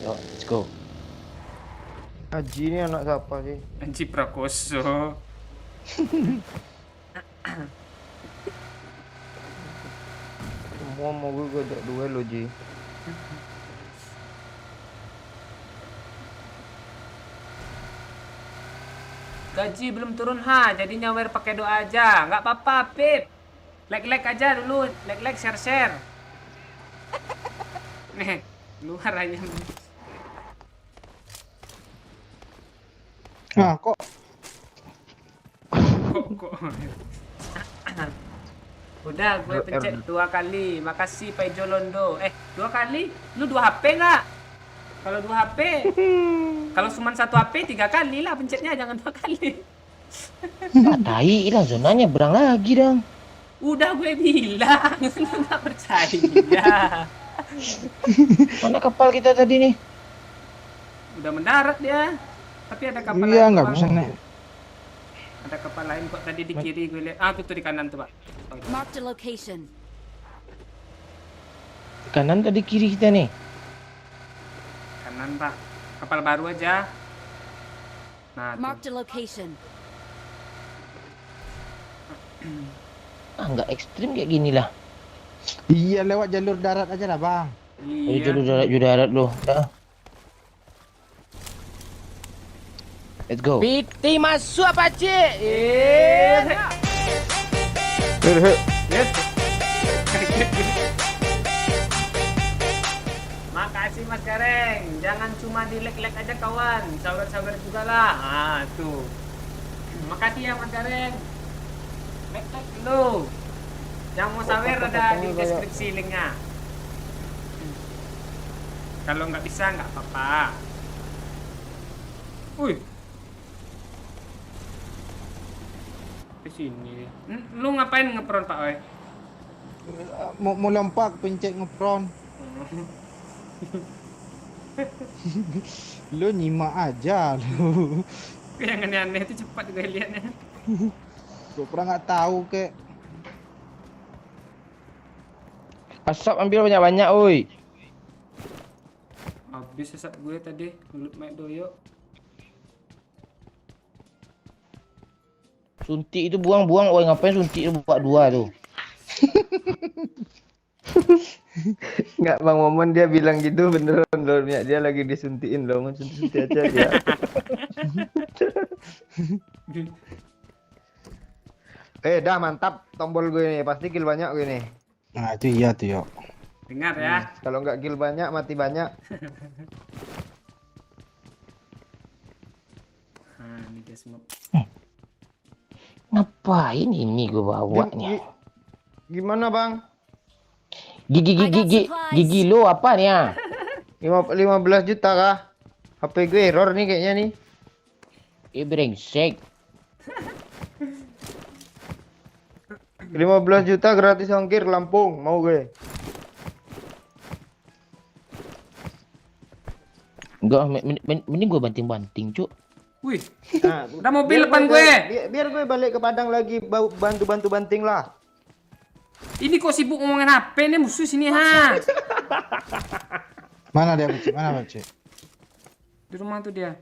Yuk, let's go. Haji ini anak siapa sih? Haji Prakoso. Semua mobil gue ada dua lo, Ji. Gaji belum turun ha, jadi nyawer pakai doa aja. Nggak apa-apa, Pip. Like aja dulu, like share. Nih, luar aja. Nah, kok Kok. Udah, gue pencet 2 kali. Makasih Pak Ijo Londo. 2 kali? Lu 2 HP nggak? Kalau 2 HP, kalau cuma 1 HP 3 kali lah pencetnya, jangan 2 kali. Tai hilang zonanya, berang lagi dong. Udah gue bilang, lu nggak percaya. Mana kapal kita tadi nih? Udah mendarat dia. Tapi ada kapal iya lain. nggak Bang. bisa naik. Ada kapal lain kok tadi di kiri gue lihat. Ah, tuh di kanan tuh, Pak. Oh, itu. Marked a location. Kanan tadi kiri kita nih. Kanan, Pak. Kapal baru aja. Nah, tuh. Marked a location. Ah, nggak ekstrim kayak gini lah. Iya lewat jalur darat aja lah bang. Ayo Iya. dulu darat lo. Dah. Let's go. Piti masuk apa cik? Yes. Makasih Mas Gareng. Jangan cuma di like aja kawan. Sabar juga lah. Ah, tuh. Makasih ya Mas Gareng. Like dulu. Yang mau sawer ada di deskripsi linknya. Kalau nggak bisa nggak apa-apa. Wih. Ke sini. Lu ngapain ngepron Pak Oi? Mau lompat pencet ngepron. Lu nyimak aja lu. Yang aneh-aneh itu cepat gue liatnya. Gue pernah nggak tahu kek. Asap ambil banyak-banyak, oi. Habis sesat gue tadi mulut Mike Doyo. Suntik itu buang-buang, oi ngapain suntik itu buat 2 tuh? Enggak, Bang Momon dia bilang gitu beneran loh. Dia lagi disuntikin loh, suntik aja dia. Dah mantap tombol gue nih, pasti kill banyak gue nih. Nah itu iya tuh yuk. Dengar ya. Kalau nggak kill banyak, mati banyak. Nah, ini dia semua. Ngapain ini gue bawanya? Gimana Bang? Gigi lo apa nih ya? 15 juta kah? HP gue error nih kayaknya nih. brengsek. 15 juta gratis ongkir Lampung, mau gue. Enggak, mending gue banting-banting, Cuk. Wih, Nah, ada mobil biar depan gue. gue. Biar gue balik ke Padang lagi bantu banting lah. Ini kok sibuk ngomongin HP nih musuh sini ha. Mana dia Pakcik? Mana Pakcik? Di rumah tuh dia.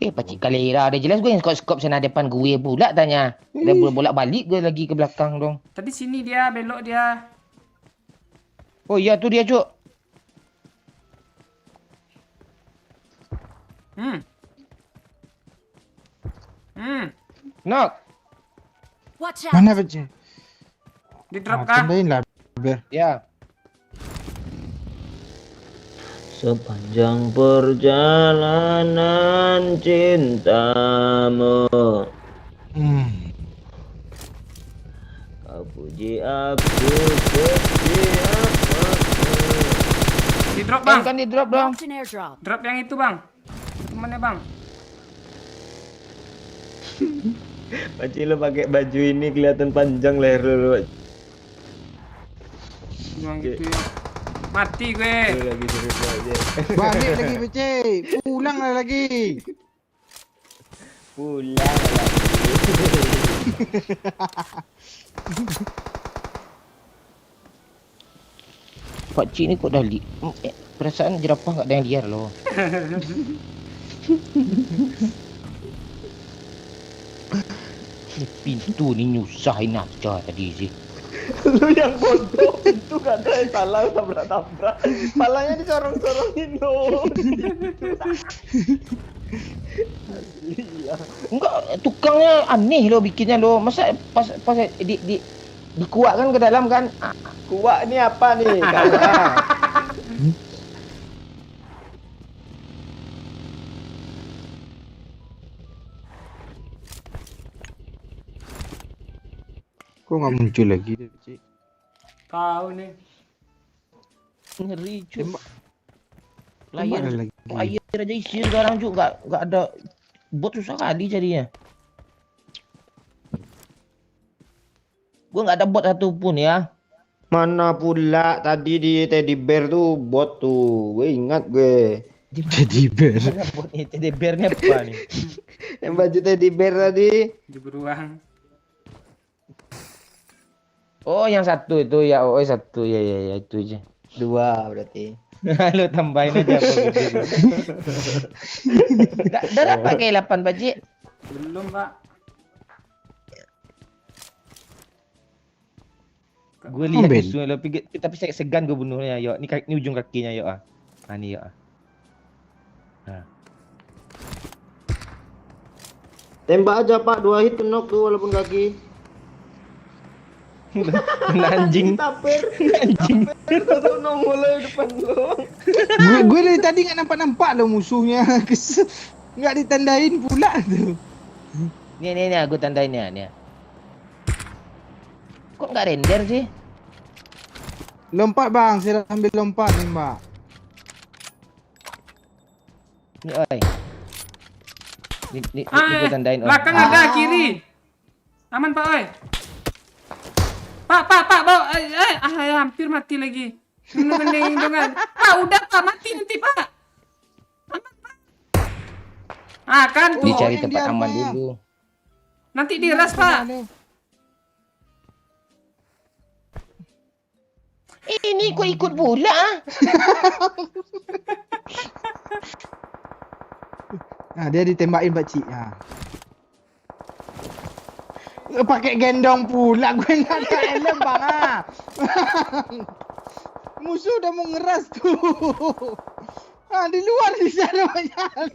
Pakcik Kalera, ada jelas gue yang skop sana depan gue pula tanya. Dah bolak-balik gue lagi ke belakang dong. Tadi sini dia, belok dia. Oh iya tuh dia, Cuk. Knock. Mana Pakcik? Di drop kah? Tandain lah biar. Ya. Sepanjang perjalanan cintamu, kau puji aku setiap waktu. Di drop bang. Kan di drop dong. Marked an airdrop. Drop yang itu bang. Temannya bang. Paci lo pakai baju ini kelihatan panjang leher lo. Yang gitu ya. Mati gue. Lagi suruh aja. Balik lagi Pakcik. Pulang lah lagi. Pulang lagi. Pakcik ni kok dah perasaan jerapah enggak ada yang liar loh. Ni pintu ni nyusahin aja tadi sih. Lu yang bodoh, itu gak ada yang salah tabrak-tabrak. Palanya dicorong-corongin lo. Enggak, tukangnya aneh loh bikinnya loh. Masa pas dikuatkan ke dalam kan? Kuak ni apa nih? Kok nggak muncul lagi dia Pakcik? Tahu nih. Ngeri cuy. Tembak. Layar Tembak lagi. air aja isi sekarang juga enggak ada bot susah kali carinya. Gua enggak ada bot satupun ya. Mana pula tadi di Teddy Bear tuh bot tuh. Gue ingat gue. Jadi bear. Mana bot ini TD bear-nya apa nih? Yang baju Teddy Bear tadi. Di beruang. Oh, yang satu itu ya. Oh, satu ya itu aja. 2 berarti. Lu tambahin aja apa gitu. Dah dapat ke 8 Pakcik. Belum pak. Gue lihat Ambil. musuhnya lo tapi saya segan gue bunuhnya yo. Ni ujung kakinya yo ah. Ni yo ah. Tembak aja Pak, 2 hit knock tuh walaupun kaki. Anjing. Taper. Anjing. Tuh nongol di depan lo. Gue dari tadi nggak nampak lo musuhnya. Nggak ditandain pula tuh. Nih aku tandain ya nih. Kok nggak render sih? Lompat bang, saya ambil lompat nih mbak. Nih oi. Nih gue tandain oi. Belakang ada kiri. Aman pak oi. Pak, bawa, hampir mati lagi. Dengan. Pak, udah pak, mati nanti pak. Aman pak. Ah kan tuh. Dicari yang tempat di aman armanya. dulu. Nanti diras pak. Ini kok ikut pula? Nah dia ditembakin Pakcik. Nah. Pakai gendong pula gue nggak ada helm bang ah. Musuh udah mau ngeras tuh. Ah di luar di sana banyak.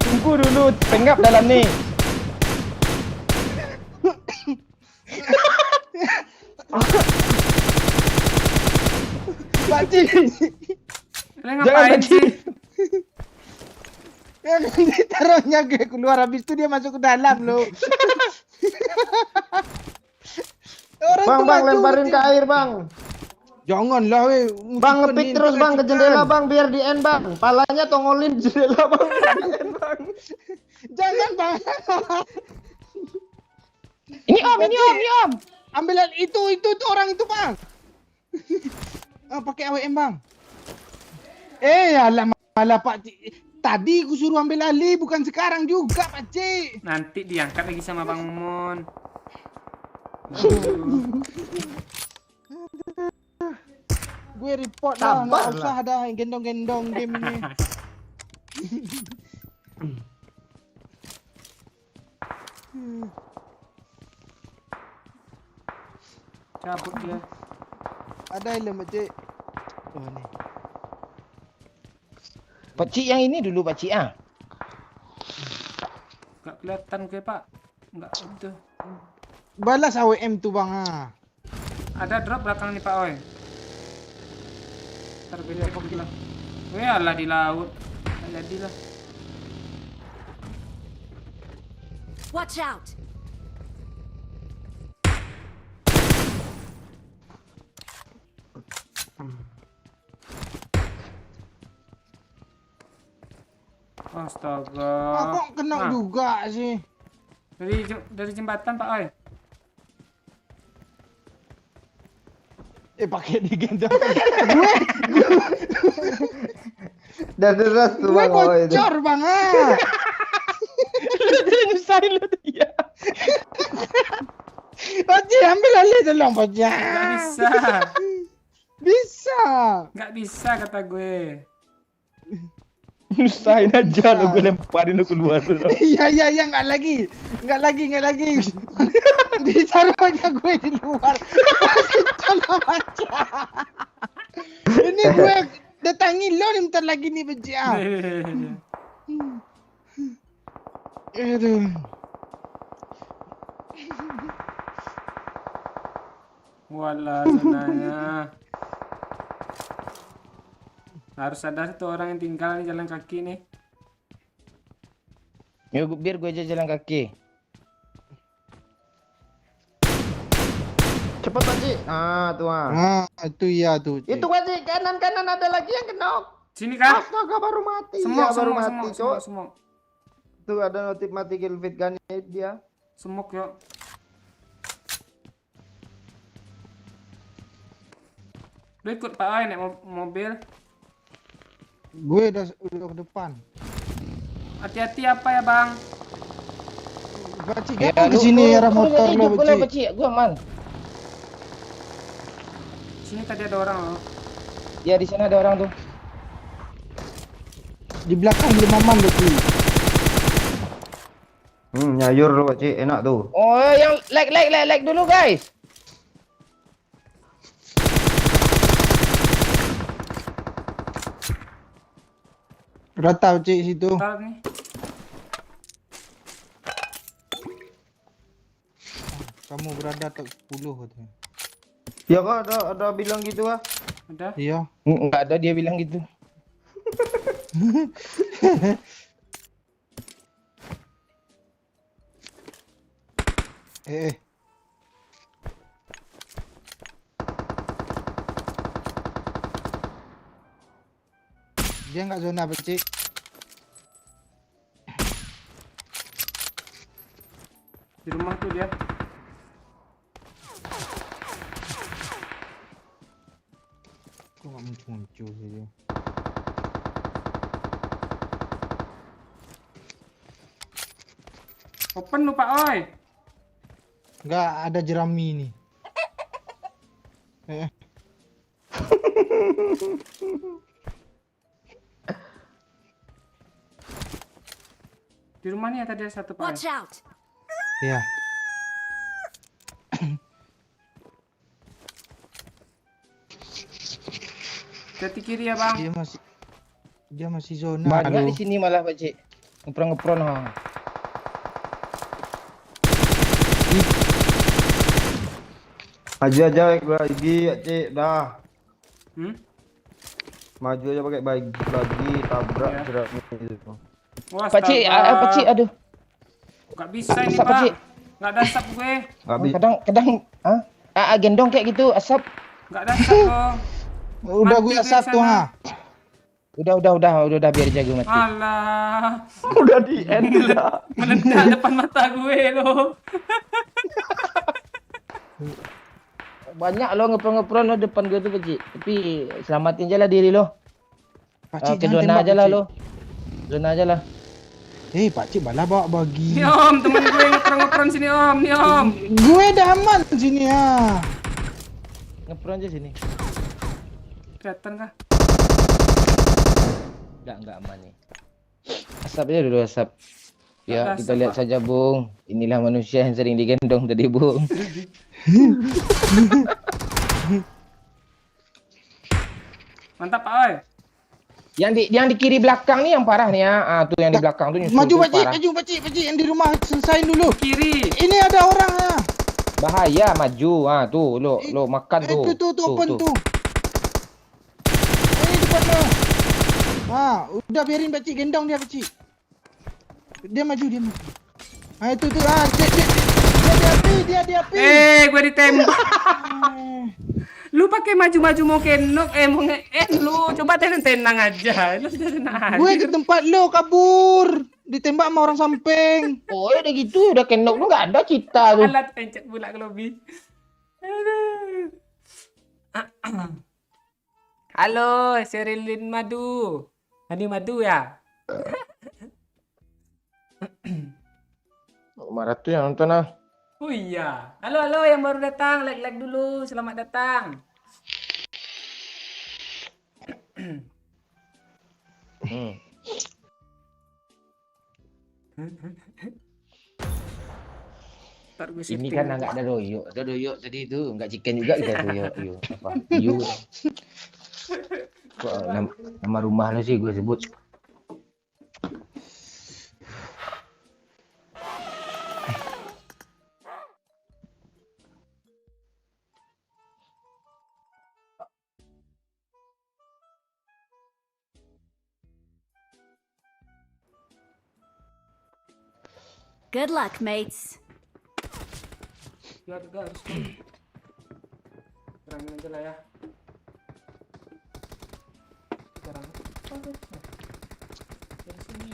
Tunggu dulu, pengap dalam nih. Pakcik. Kalian ngapain sih? Yang ditaruhnya gue keluar habis itu dia masuk ke dalam loh. Orang Bang, tuh bang maju, lemparin dia- ke air bang. Janganlah weh. Bang ngepick terus bang ke jendela bang biar di end bang. Palanya tongolin jendela bang. Biar di end bang. Jangan bang. Ini om, ini om, ini om. Ambil itu orang itu bang. Pakai AWM bang. Alah malah Pak Cik. Tadi aku suruh ambil alih, bukan sekarang juga Pak Cik. Nanti diangkat lagi sama Bang Mon. Gue report dah, Sabar nggak usah dah gendong-gendong game ini. Cabut dia. Ada helm Pak Cik. Oh ni. Pakcik yang ini dulu pakcik ah. Enggak kelihatan gue, Pak. Enggak itu. Balas AWM tu bang ah. Ada drop belakang nih, Pak Oi. Terbeda kok lah. Weh, alah di laut. Enggak jadilah. Watch out! Astaga. Kok kena Nah, juga sih. dari jembatan, Pak Oi. Pakai digendong. Dah deras tuh Gue bang. Oh, itu. bocor bang ah. Nyusahin lu dia. Pak Cik ambil alih tolong Pak Cik. Enggak bisa. Bisa. Enggak bisa kata gue. Nyusahin aja lu, gue lemparin lu keluar lu. Iya enggak lagi. Ditaruh aja gue di luar. Tolong Pak Cik. Ini gue datangi lo nih bentar lagi nih Pak Cik. Aduh. Walah, sebenarnya. Harus ada satu orang yang tinggal di jalan kaki nih. Yuk biar gue aja jalan kaki. Cepet pakcik. Ah tuh ah. Itu ya tuh. Cik. Itu pakcik kanan ada lagi yang kena. Sini kah? Astaga baru mati. Semok, Iya, baru semok, mati semok, cok. semok, semok. Tuh ada notif mati kill feed gun dia. Semok yuk. Lu ikut Pak Oi naik mobil. Gue udah ke depan. Hati-hati apa ya, Bang? Pak Cik kan ke sini arah motor lo Boleh Pak Cik. pakcik, gue aman. Sini tadi ada orang loh. Ya di sana ada orang tuh. Di belakang belum aman Pak Cik. Nyayur lu pakcik enak tuh. Oh yang like dulu guys. Rata Pak Cik situ. Bentar nih. Kamu berada tak 10 katanya. Ya kok ada bilang gitu ah. Ada. Iya. Enggak ada dia bilang gitu. Eh. Dia enggak zona Pak Cik. Di rumah tuh dia. Kok enggak muncul sih dia. Open lu Pak Oi. Enggak ada jerami nih. Di rumah nih tadi ada satu Pak Oi. Watch out! Iya. Hati kiri ya, Bang. Dia masih zona. Banyak Aduh. di sini malah pakcik. Ngepron ha. Maju aja pakai bagi pakcik dah. Maju aja pakai bagi tabrak Ya. jerat itu. Wah, Pakcik, astaga. pakcik aduh. Nggak bisa ini, Asap, Pak. Pakcik. Nggak ada asap gue. Enggak bisa. Kadang gendong kayak gitu asap. Enggak dasar kok. Udah gue Mati satu sana. ha. Udah biar jago mati. Alah, Udah di end lah. meledak depan mata gue loh. Banyak lo ngepron lo depan gue tuh Pakcik. Tapi selamatin aja lah diri lo. Pakcik Ke jangan zona tembak, aja lah Pakcik. lo. Zona aja lah. Pakcik balah bawa bagi. Nih om, temen gue ngepron-ngepron sini om, nih om. Gue dah aman sini ya. Ngepron aja sini. Kelihatan kah? Enggak aman nih. Asap aja dulu asap. Ya, Asap, kita lihat Pak. saja, Bung. Inilah manusia yang sering digendong tadi, Bung. Mantap Pak Oi. Yang di kiri belakang nih yang parah nih ya. Ah, tuh yang di belakang tuh nyusul Maju tuh Pakcik, parah. Pakcik yang di rumah selesain dulu. Kiri. Ini ada orang ya. Bahaya maju. Ah, tuh lo makan tuh. Tuh open tuh. Ini depan lo. Udah biarin Pakcik gendong dia Pakcik. Dia maju. Itu tuh dia di api. Gue ditembak. Lu pakai maju-maju mau kenok, mau nge-end lu. Coba tenang aja. Lu tenang. Gue ke tempat lo kabur. Ditembak sama orang samping. Oh, udah gitu, udah kenok lu enggak ada cita tuh. Alat pencet pula ke lobby. Aduh. Halo, Sherilyn Madu. Hani Madu ya? Marah tuh yang nonton ah. Oh iya. Halo yang baru datang, like dulu. Selamat datang. Ntar gue Ini setting. kan enggak ada doyok. Ada doyok tadi itu, enggak chicken juga kita doyok. Apa? Yu. Kok nama rumah lu sih gue sebut. Good luck, mates. Ya juga harus kurangin aja lah ya. Sekarang. Dari sini.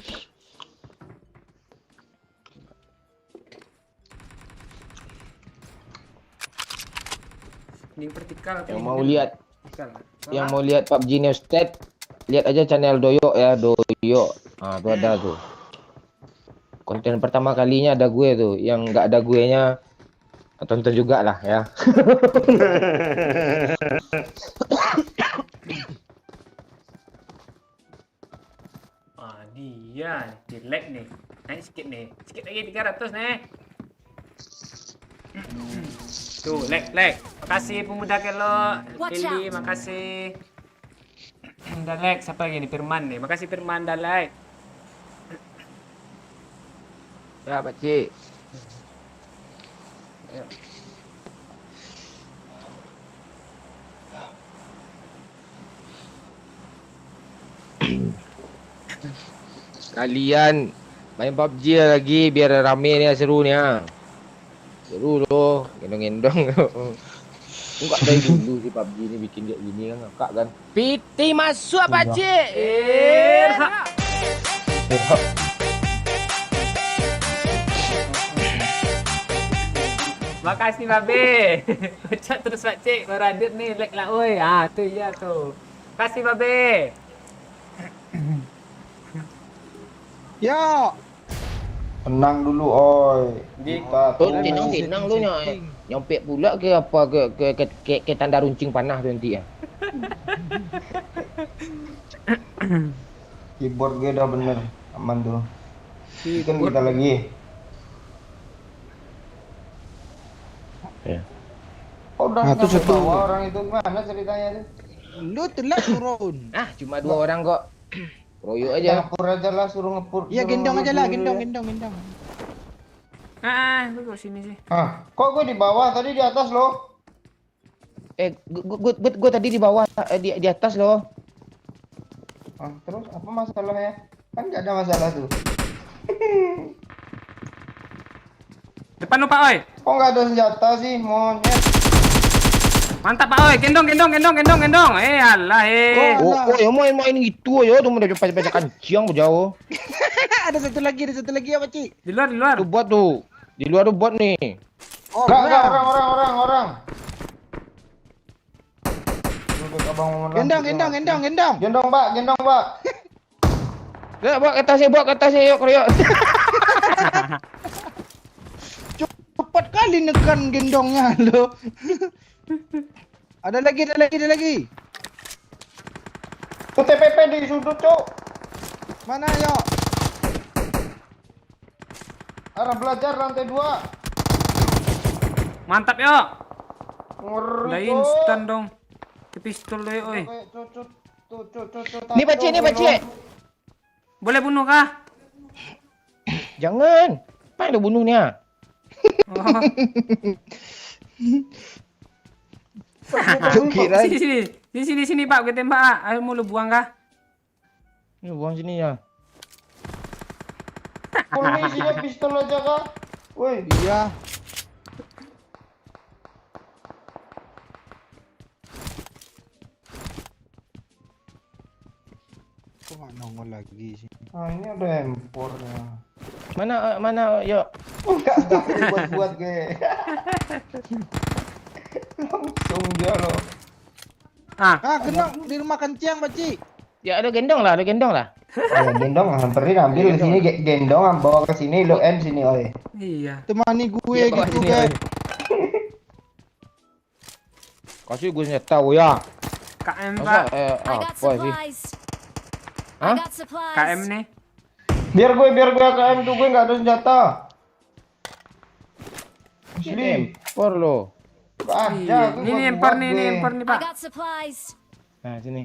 Ini vertikal. Yang mau lihat Vertikal. yang mau lihat PUBG Newstat, lihat aja channel Doyok ya, Doyok. Ah, tuh ada tuh. Konten pertama kalinya ada gue tuh, yang enggak ada gue nya tonton juga lah ya. Dia jelek nih. Naik sedikit nih. Sedikit lagi 300 nih. Tuh, lag. Makasih pemuda kelo. Watch Pilih, makasih. Udah lag. Siapa lagi nih? Firman nih. Makasih Firman dah lag. Ya, Pakcik. Kalian main PUBG lagi biar rame nih seru nih ah. Seru loh, gendong-gendong. Enggak dari dulu sih PUBG ini bikin kayak gini kan ngakak kan. Piti masuk Pakcik. Makasih Babe. Kocak terus Pakcik. Baru ada nih lag lah oi. Tu ya tu. Makasih Babe. Ya. Tenang dulu, oi. Kita Oh, tuh. tenang lu nyampe pula ke apa ke tanda runcing panah tu nanti ya. Keyboard gue udah bener, aman tuh. Kan Keyboard. kita lagi. Ya. Oh, udah Nah, tuh sampai satu. bawah orang itu gimana ceritanya tuh? Lu telat turun. Ah, cuma 2 orang kok. Royok Kita aja. ngepur aja lah, suruh ngepur. Ya suruh gendong aja ngepur lah, dulu ya. gendong. Gue kok sini sih. Ah, kok gue di bawah, tadi di atas loh. Gua tadi di bawah di atas loh. Ah, terus apa masalahnya? Kan gak ada masalah tuh. Depan lu Pak oi. Kok nggak ada senjata sih, monyet? Mantap Pak Oi, gendong. Alah Oh. Oh, yang main gitu ya, tuh udah pecah-pecah kancing jauh. Ada satu lagi ya pakcik. di luar. Tuh buat tuh. Di luar tuh buat nih. Oh, Enggak, benar. orang. Duduk abang mau menang. Gendong. Gendong, Pak. Lihat buat ke atasnya yuk, yuk. Cepat kali nekan gendongnya lo. Ada lagi. Tuh TPP di sudut, Cok. Mana yo? Arah belajar lantai 2. Mantap yo. Ngeri, Udah Cok. instan dong. Ke pistol lo oi. Tuh. Nih Pakcik. Boleh bunuh kah? Jangan. Apa yang bunuhnya? Oh. Kira. Sini Pak, gue tembak. Ayo mulu buang kah? Ini buang sini ya. Full nih isinya pistol aja kah? Woi, Iya. Kok nggak nongol lagi sih? ini ada M4-nya. Mana yuk. Enggak buat gue. Langsung dia loh. Ah, Gendong di rumah kencang pakcik. Ya ada gendong lah. Gendong hamperin ambil ke sini gendong bawa ke sini lo N sini oi. iya. Temani gue Ya, bawa gitu sini, kan. oi. Kasih gue tahu ya. KM Masa Pak. I got apa sih? supplies. Hah? I got supplies. KM nih. Biar gue KM tuh gue nggak ada senjata. Asli. Empor lo. Nggak ada. Iya. Gue Ini buat empor gue. nih I Pak. got supplies. Nah sini.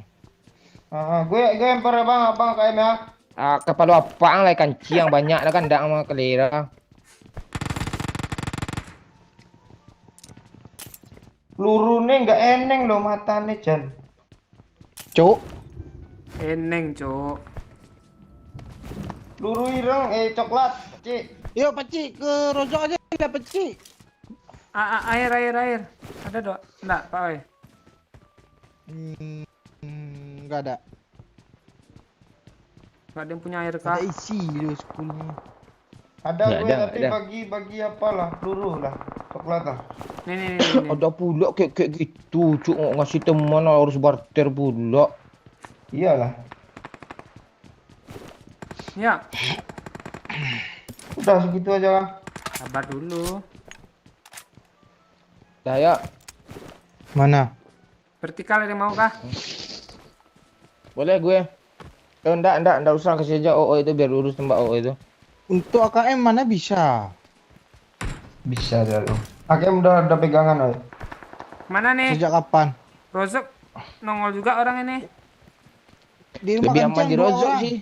Gue empor ya abang KM ya. Kepala apaan lah kancing banyak dah kan dak sama kelira. Pelurune nggak eneng loh matane Jan. Cuk. Eneng, Cok. Peluru ireng coklat, Cik. Yuk pakcik ke rojok aja lah pakcik. Air. Ada dok? Enggak, Pak Oi. Enggak ada. Enggak ada yang punya air kah? Ada isi lu sekulnya. Ada Nggak gue ada, tapi nggak bagi apalah peluru lah coklat lah. Nih. Ada pula kayak gitu, cuk ngasih teman harus barter pula. Iyalah. Ya, Udah segitu aja kan. sabar dulu. Saya Mana? Vertikal ada yang mau kah? boleh gue. Enggak usah kasih aja OO itu biar urus tembak OO itu. Untuk AKM mana bisa? Bisa dah lo. AKM udah ada pegangan oi. Mana nih? Sejak kapan? Rozok nongol juga orang ini. Di rumah Lebih aman kencang di dua Rozok orang. sih.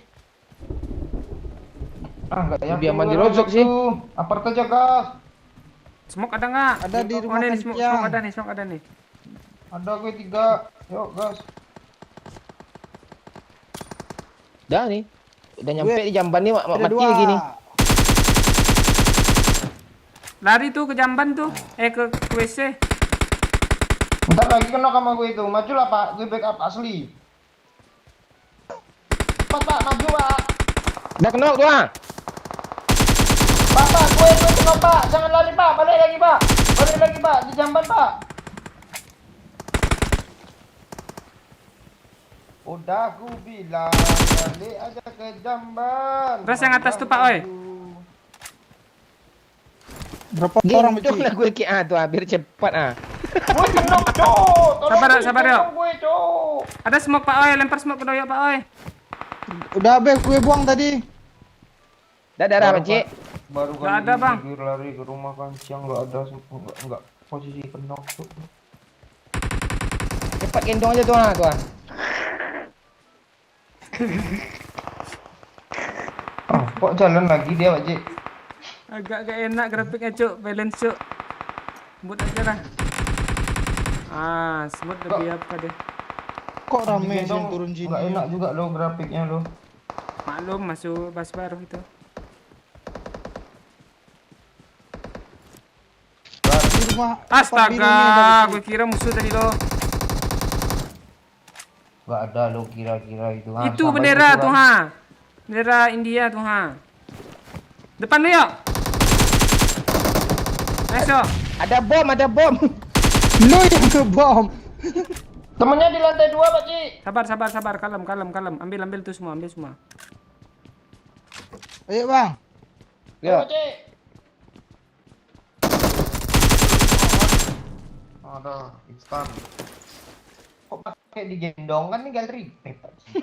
Enggak Lebih aman di Rozok sih. Apart aja gas. Smoke ada nggak? Ada di rumah nih, kencang. smoke ada nih. Ada gue 3. Yuk gas. Dah nih. Udah nyampe di jamban nih Ada mati dua. lagi nih. Lari tuh ke jamban tuh. Ke WC. Bentar lagi kena sama gue itu. Maju lah Pak, gue backup asli. Pak, maju Pak. Udah kena tuh ah. Pak, gue kena Pak. Jangan lari Pak, balik lagi Pak. Di jamban Pak. Udah aku bilang balik aja ke jamban. Terus yang atas tuh, Pak, oi. Berapa orang Gendong lah gue ki tuh biar cepat ah. Gue kena Cok. Sabar, yuk. Gue Cok. Ada smoke Pak Oi, lempar smoke ke doyok Pak Oi. Udah habis gue buang tadi. Dah darah Pak. Baru Nggak ada, Bang. gue lari ke rumah kancing enggak ada enggak posisi kena Cok. Cepat gendong aja tuh ah tuh. Kok jalan lagi dia Pak Cik? Agak enak grafiknya Cuk, balance Cuk. Sebut aja lah. Smooth lebih apa deh. Kok rame sih Digendong yang turun sini? Enggak enak juga lo grafiknya lo. Maklum masuk bas baru itu. Berarti rumah. tempat birunya Astaga, dah, gue Pakcik. kira musuh tadi lo. Gak ada lo kira-kira itu. Ha, Itu sampai bendera musuhan. tuh ha. Bendera India tuh ha. Depan lu yuk. Nice yo. Ada bom, ada bom. Lu yang ngebom. Temennya di lantai 2, Pak Ci. Sabar. Kalem. Ambil tuh semua, ambil semua. Ayo bang. Ya. Pak Ci. Ada, instan. Kok pakai digendong kan nih galeri. Pak Ci.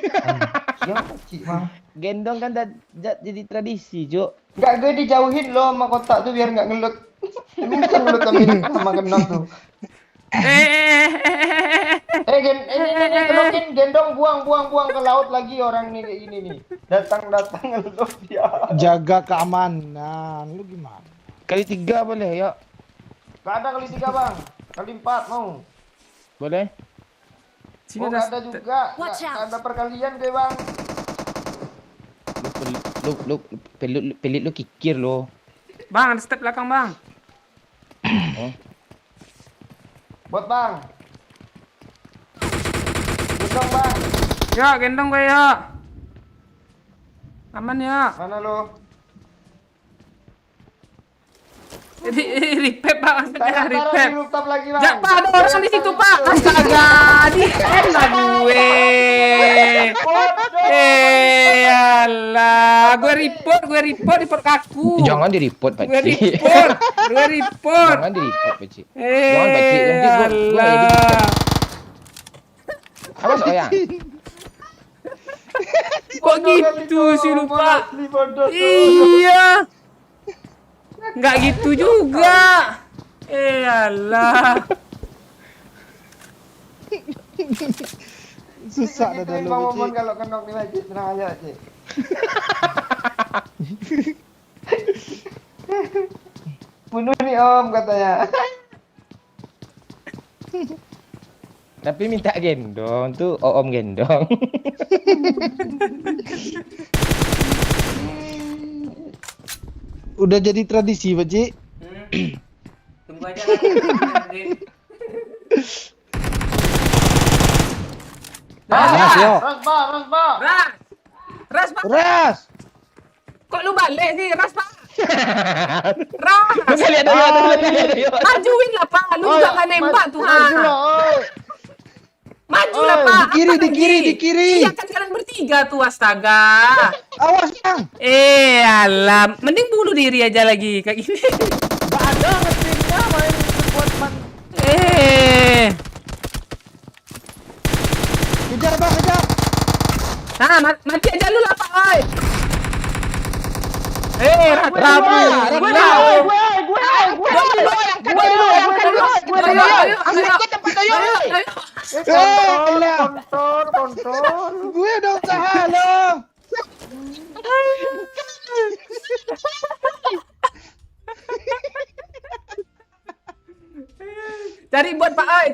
Siapa Pak Ci, Bang? Gendong kan jadi tradisi, Cuk. Enggak, gue dijauhin loh sama kotak tuh biar enggak ngelut. Emang bisa ngelut sama kenong tuh. Gendong buang ke laut lagi orang nih kayak gini nih. Datang ngelut dia. Jaga keamanan. Lu gimana? Kali 3 boleh, ya. Gak ada kali 3, Bang. Kali 4 mau. Boleh? Sini Oh, gak ada juga. Watch Gak out. ada perkalian gue, Bang. Pelit lu kikir lo. Bang, ada step belakang, Bang. Buat Bang. Gendong, Bang. Ya, gendong gue ya. Aman ya. Mana lo? Ripep Bang, Taruh di ripep. rooftop lagi, Bang. Ya, Pak, ada orang di situ, Pak. Astaga, di lah gue. Alah, gue report kaku. Jangan di-report, Pak Gue Ci. report. Jangan di-report, Pak Ci. Jangan, Pak Ci. Nanti gua edit. Alah. Awas, Oyang. Kok gitu sih lupa? Iya. Nggak gitu juga. Alah. Susah dah Ituin lu. Bang Pakcik. Momon kalau kenok nih, Pak Ci. Tenang aja, Ci. Bunuh nih Om katanya. Tapi minta gendong tuh, Om gendong. Udah jadi tradisi, Pakcik. Tunggu aja lah. Mas, yo. Ras, Ras, Pak. Ras. Kok lu balik sih, Ras, Pak? Ras. Tuh lihat dulu. Majuin lah, Pak. Lu juga nggak nembak tuh, ha. Maju lah, oi. Maju lah, Pak. Di kiri, Apa di kiri. Iya, kan kalian bertiga tuh, astaga. Awas bang. Alam. Mending bunuh diri aja lagi, kayak gini. Gak ada nge-streamnya main squad man. Kejar bang, kejar. Nah, mati aja lu lah, Pak, oi. Rabu. Kontrol. Gue udah usaha loh. Cari bot, Pak, oi.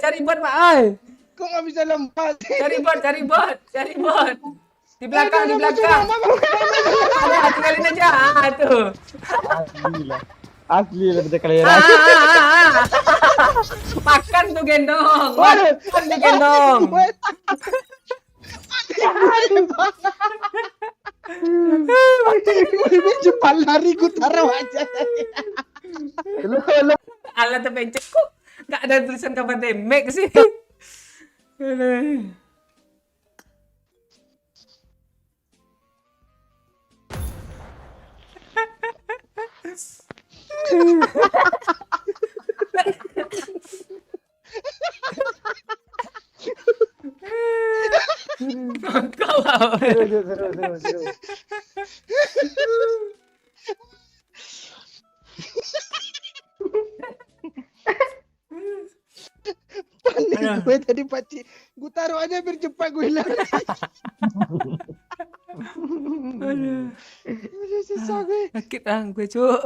Kok nggak bisa lompat? Cari bot. Di belakang. Ada, tinggalin aja. Ah, tuh. Asli lah betul kalian. Makan tuh gendong. Makan tuh gendong. Ini cepat lari ku taruh aja. Alat terpencet kok. Gak ada tulisan kapan tembak sih. Aduh. Kau Seru. Panik gue tadi Pakcik. Gue taruh aja biar cepat gue lari. Aduh, susah gue. sakit gue, Cuk.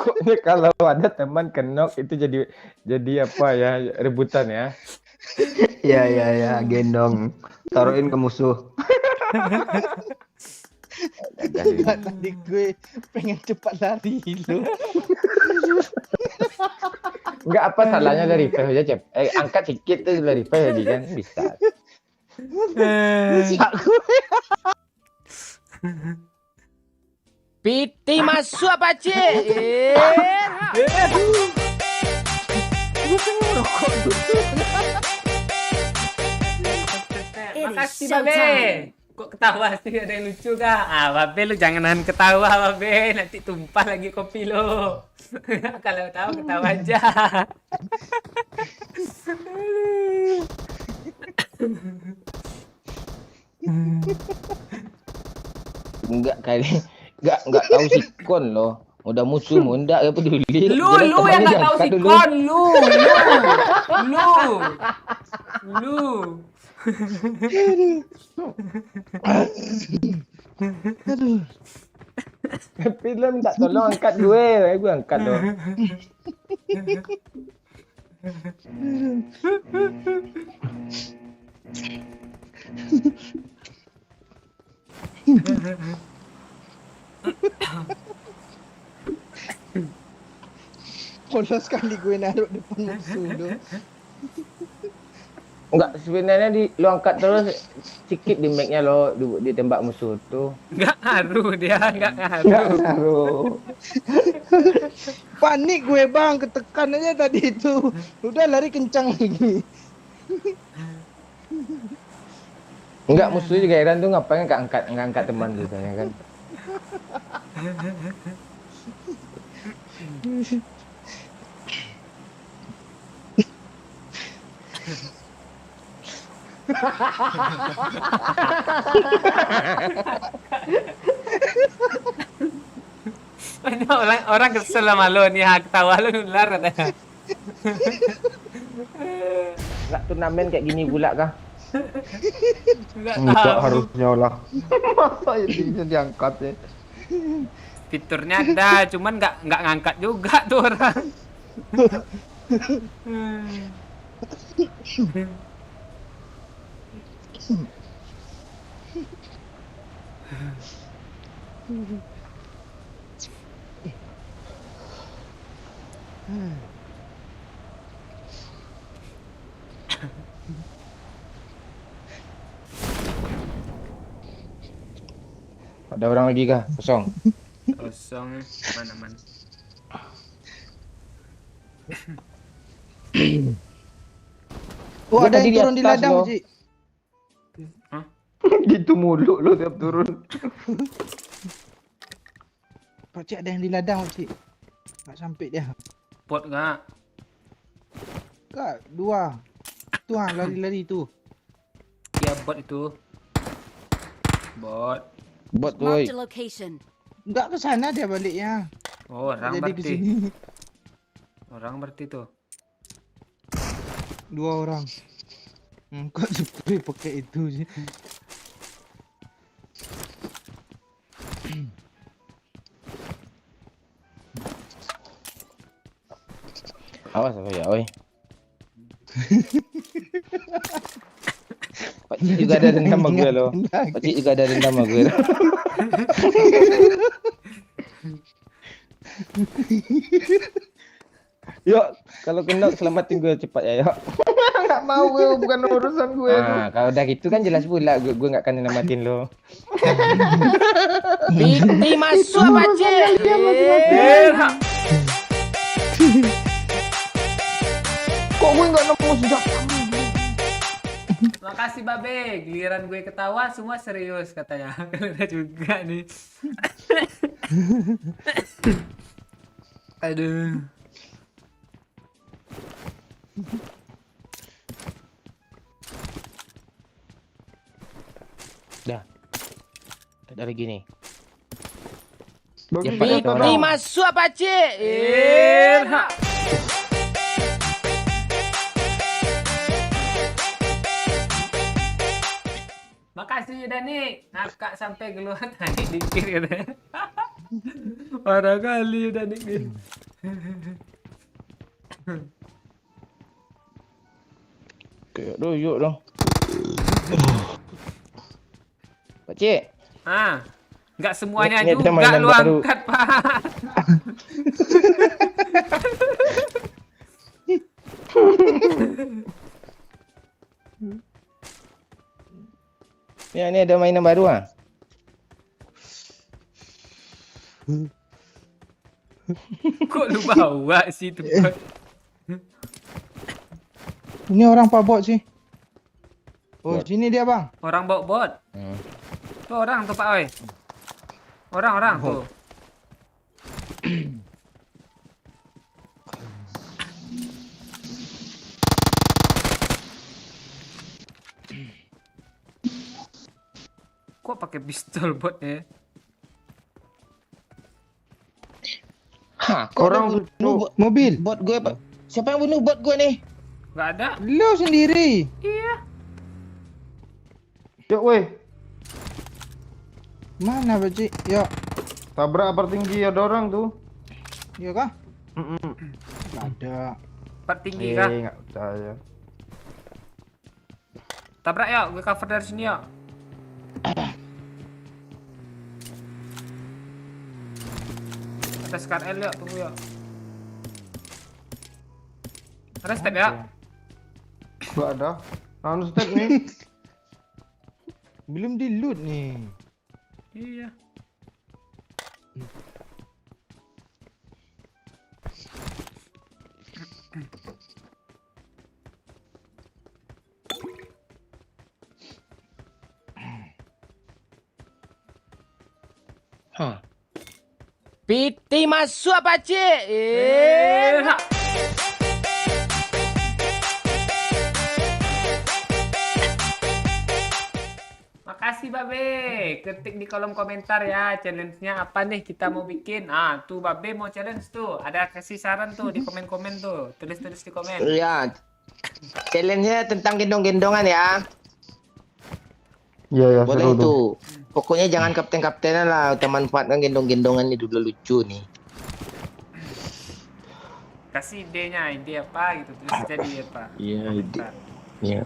Pokoknya kalau ada teman kenok itu jadi apa ya, rebutan ya. Ya, gendong. Taruhin ke musuh. Tadi gue pengen cepat lari lu. Enggak apa salahnya dari repair aja, Cep. Angkat sedikit tuh dari repair tadi kan bisa. Piti masuk apa cik? Makasih Babe. showtime. Kok ketawa sih, ada yang lucu gak? Ah Babe lu jangan nahan ketawa Babe, nanti tumpah lagi kopi lo. Kalau tahu ketawa aja. Enggak tahu sikon loh. Udah musuh mau enggak ya peduli. Lu Jangan yang temannya nggak tahu diangkat dulu. sikon, lu. Film tak tolong angkat gue angkat loh. Bodoh sekali gue naruh depan musuh lu. Enggak, sebenarnya lu angkat terus sikit di mic-nya lo ditembak musuh tuh. Nggak ngaruh dia, nggak ngaruh. Panik gue bang, ketekan aja tadi itu. Udah lari kencang lagi. Enggak, musuh juga heran tuh ngapain enggak angkat teman gitu ya kan. Orang kesel sama lo nih, ketawa lo nular katanya. Enggak turnamen kayak gini pula kah? Nggak Enggak tahu. harusnya lah. Masa ini diangkat ya? Fiturnya ada, cuman nggak ngangkat juga tuh orang. Ada orang lagi kah? Kosong. Kosong, mana-mana. Oh, Dia ada tadi yang di turun di atas ladang, loh. Cik. Gitu mulu lo tiap turun. Pak Cik ada yang di ladang, Cik. Tak sampai dia. Pot nggak? Kak, dua. Tu ah, lari-lari tu. Ya bot itu. Bot. Bot woi. Marked a location. Enggak ke sana dia baliknya. Oh, orang Jadi ke berarti. sini. Orang berarti tuh. Dua orang. Kok spray pakai itu sih? Awas apa ya, oi. Pak Cik juga ada dendam sama gue lo. Pak Cik juga ada dendam sama gue. Yuk, kalau kena selamatin gue cepat ya, yuk. Enggak mau gue, bukan urusan gue. Nah, kalau udah gitu kan jelas pula gue nggak akan nyelamatin lo. Piti masuk apa cik? Kok gue enggak nemu senjata? Makasih Babe, giliran gue ketawa semua serius katanya. Kena juga nih. Aduh. Dah. Ada lagi nih. Bagi Ya, senjata Pak, dong. masuk apa cik? Makasih Dani, ngakak sampai keluar tadi dikir katanya. Parah kali udah nih. Kayak doyok dong. Pakcik. Ah, nggak semuanya Ini ada juga mainan lu baru. angkat, Pak. Ya, ini ada mainan baru ah. Kok lu bawa sih itu? Ini orang Pak Bot sih. Oh, sini dia bang. Orang bawa bot. Tuh orang tuh Pak Oi. Orang tuh. Kok pakai pistol botnya? Hah, Orang bunuh Mobil. bot gue, Pak. Siapa yang bunuh bot gue nih? Nggak ada. Lu sendiri. Iya. Yuk weh. Mana Pakcik? Yuk. Tabrak apa tinggi ada orang tuh. Yuk kah? Gak ada. Part tinggi kah? Enggak percaya. Tabrak yuk, gue cover dari sini yuk. Ada Scar L yuk, tunggu yuk. Ada step ya? Enggak ada. Anu step nih. Belum di loot nih. Iya. Hah. PT masuk Pakcik. Ha. Makasih Babe. Ketik di kolom komentar ya challenge-nya apa nih kita mau bikin. Ah, tuh Babe mau challenge tuh. Ada kasih saran tuh di komen-komen tuh. Tulis-tulis di komen. Ya. Challenge-nya tentang gendong-gendongan ya. Iya ya, Boleh seru tuh. itu. Pokoknya jangan kapten-kaptenan lah. Kita manfaatkan gendong-gendongan itu dulu lucu nih. Kasih ide-nya, ide apa gitu. Tulis jadi apa. Iya, ide. Komentar. Ya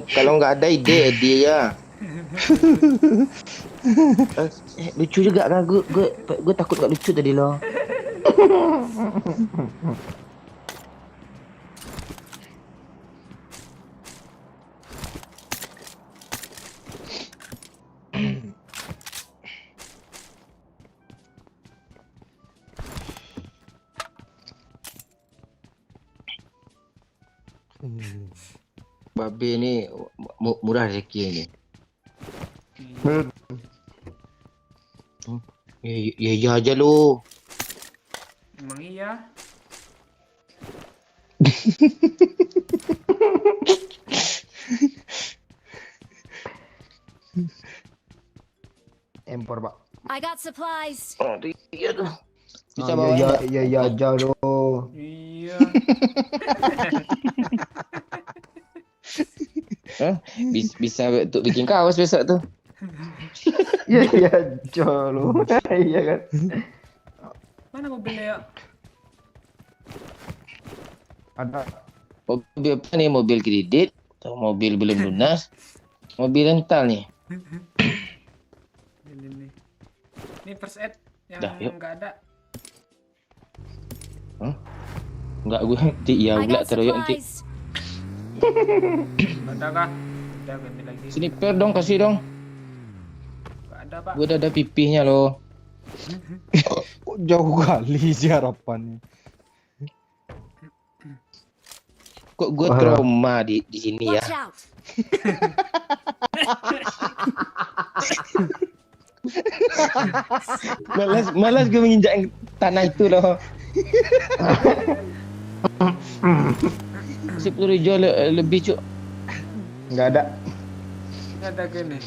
kalau nggak ada ide ya. Lucu juga kan gue takut nggak lucu tadi loh. Babe ini murah rezeki ini. Ya aja lu. Emang iya. Empor, Pak. I got supplies. Iya tuh. Bisa Ah, bawa iya nggak? iya iya aja lo. Iya. Hah? Bisa untuk bikin kaos besok tuh. Iya iya aja lo. Iya kan. Mana mobilnya ya? Ada. Mobil apa nih? Mobil kredit atau mobil belum lunas? Mobil rental nih. Ini first aid yang Dah, yuk. nggak ada. Enggak gue nanti ya I pula got teroyok nanti. supplies. Nggak ada kah? Udah gue ambil lagi. Sniper dong, kasih dong. Nggak ada Pak. Gue udah ada pipihnya loh. Kok jauh kali sih harapannya. Kok gue trauma di sini ya. Watch out. Malas gue menginjak tanah itu loh. 10 jual lebih cuk. Enggak ada. Nggak ada gini.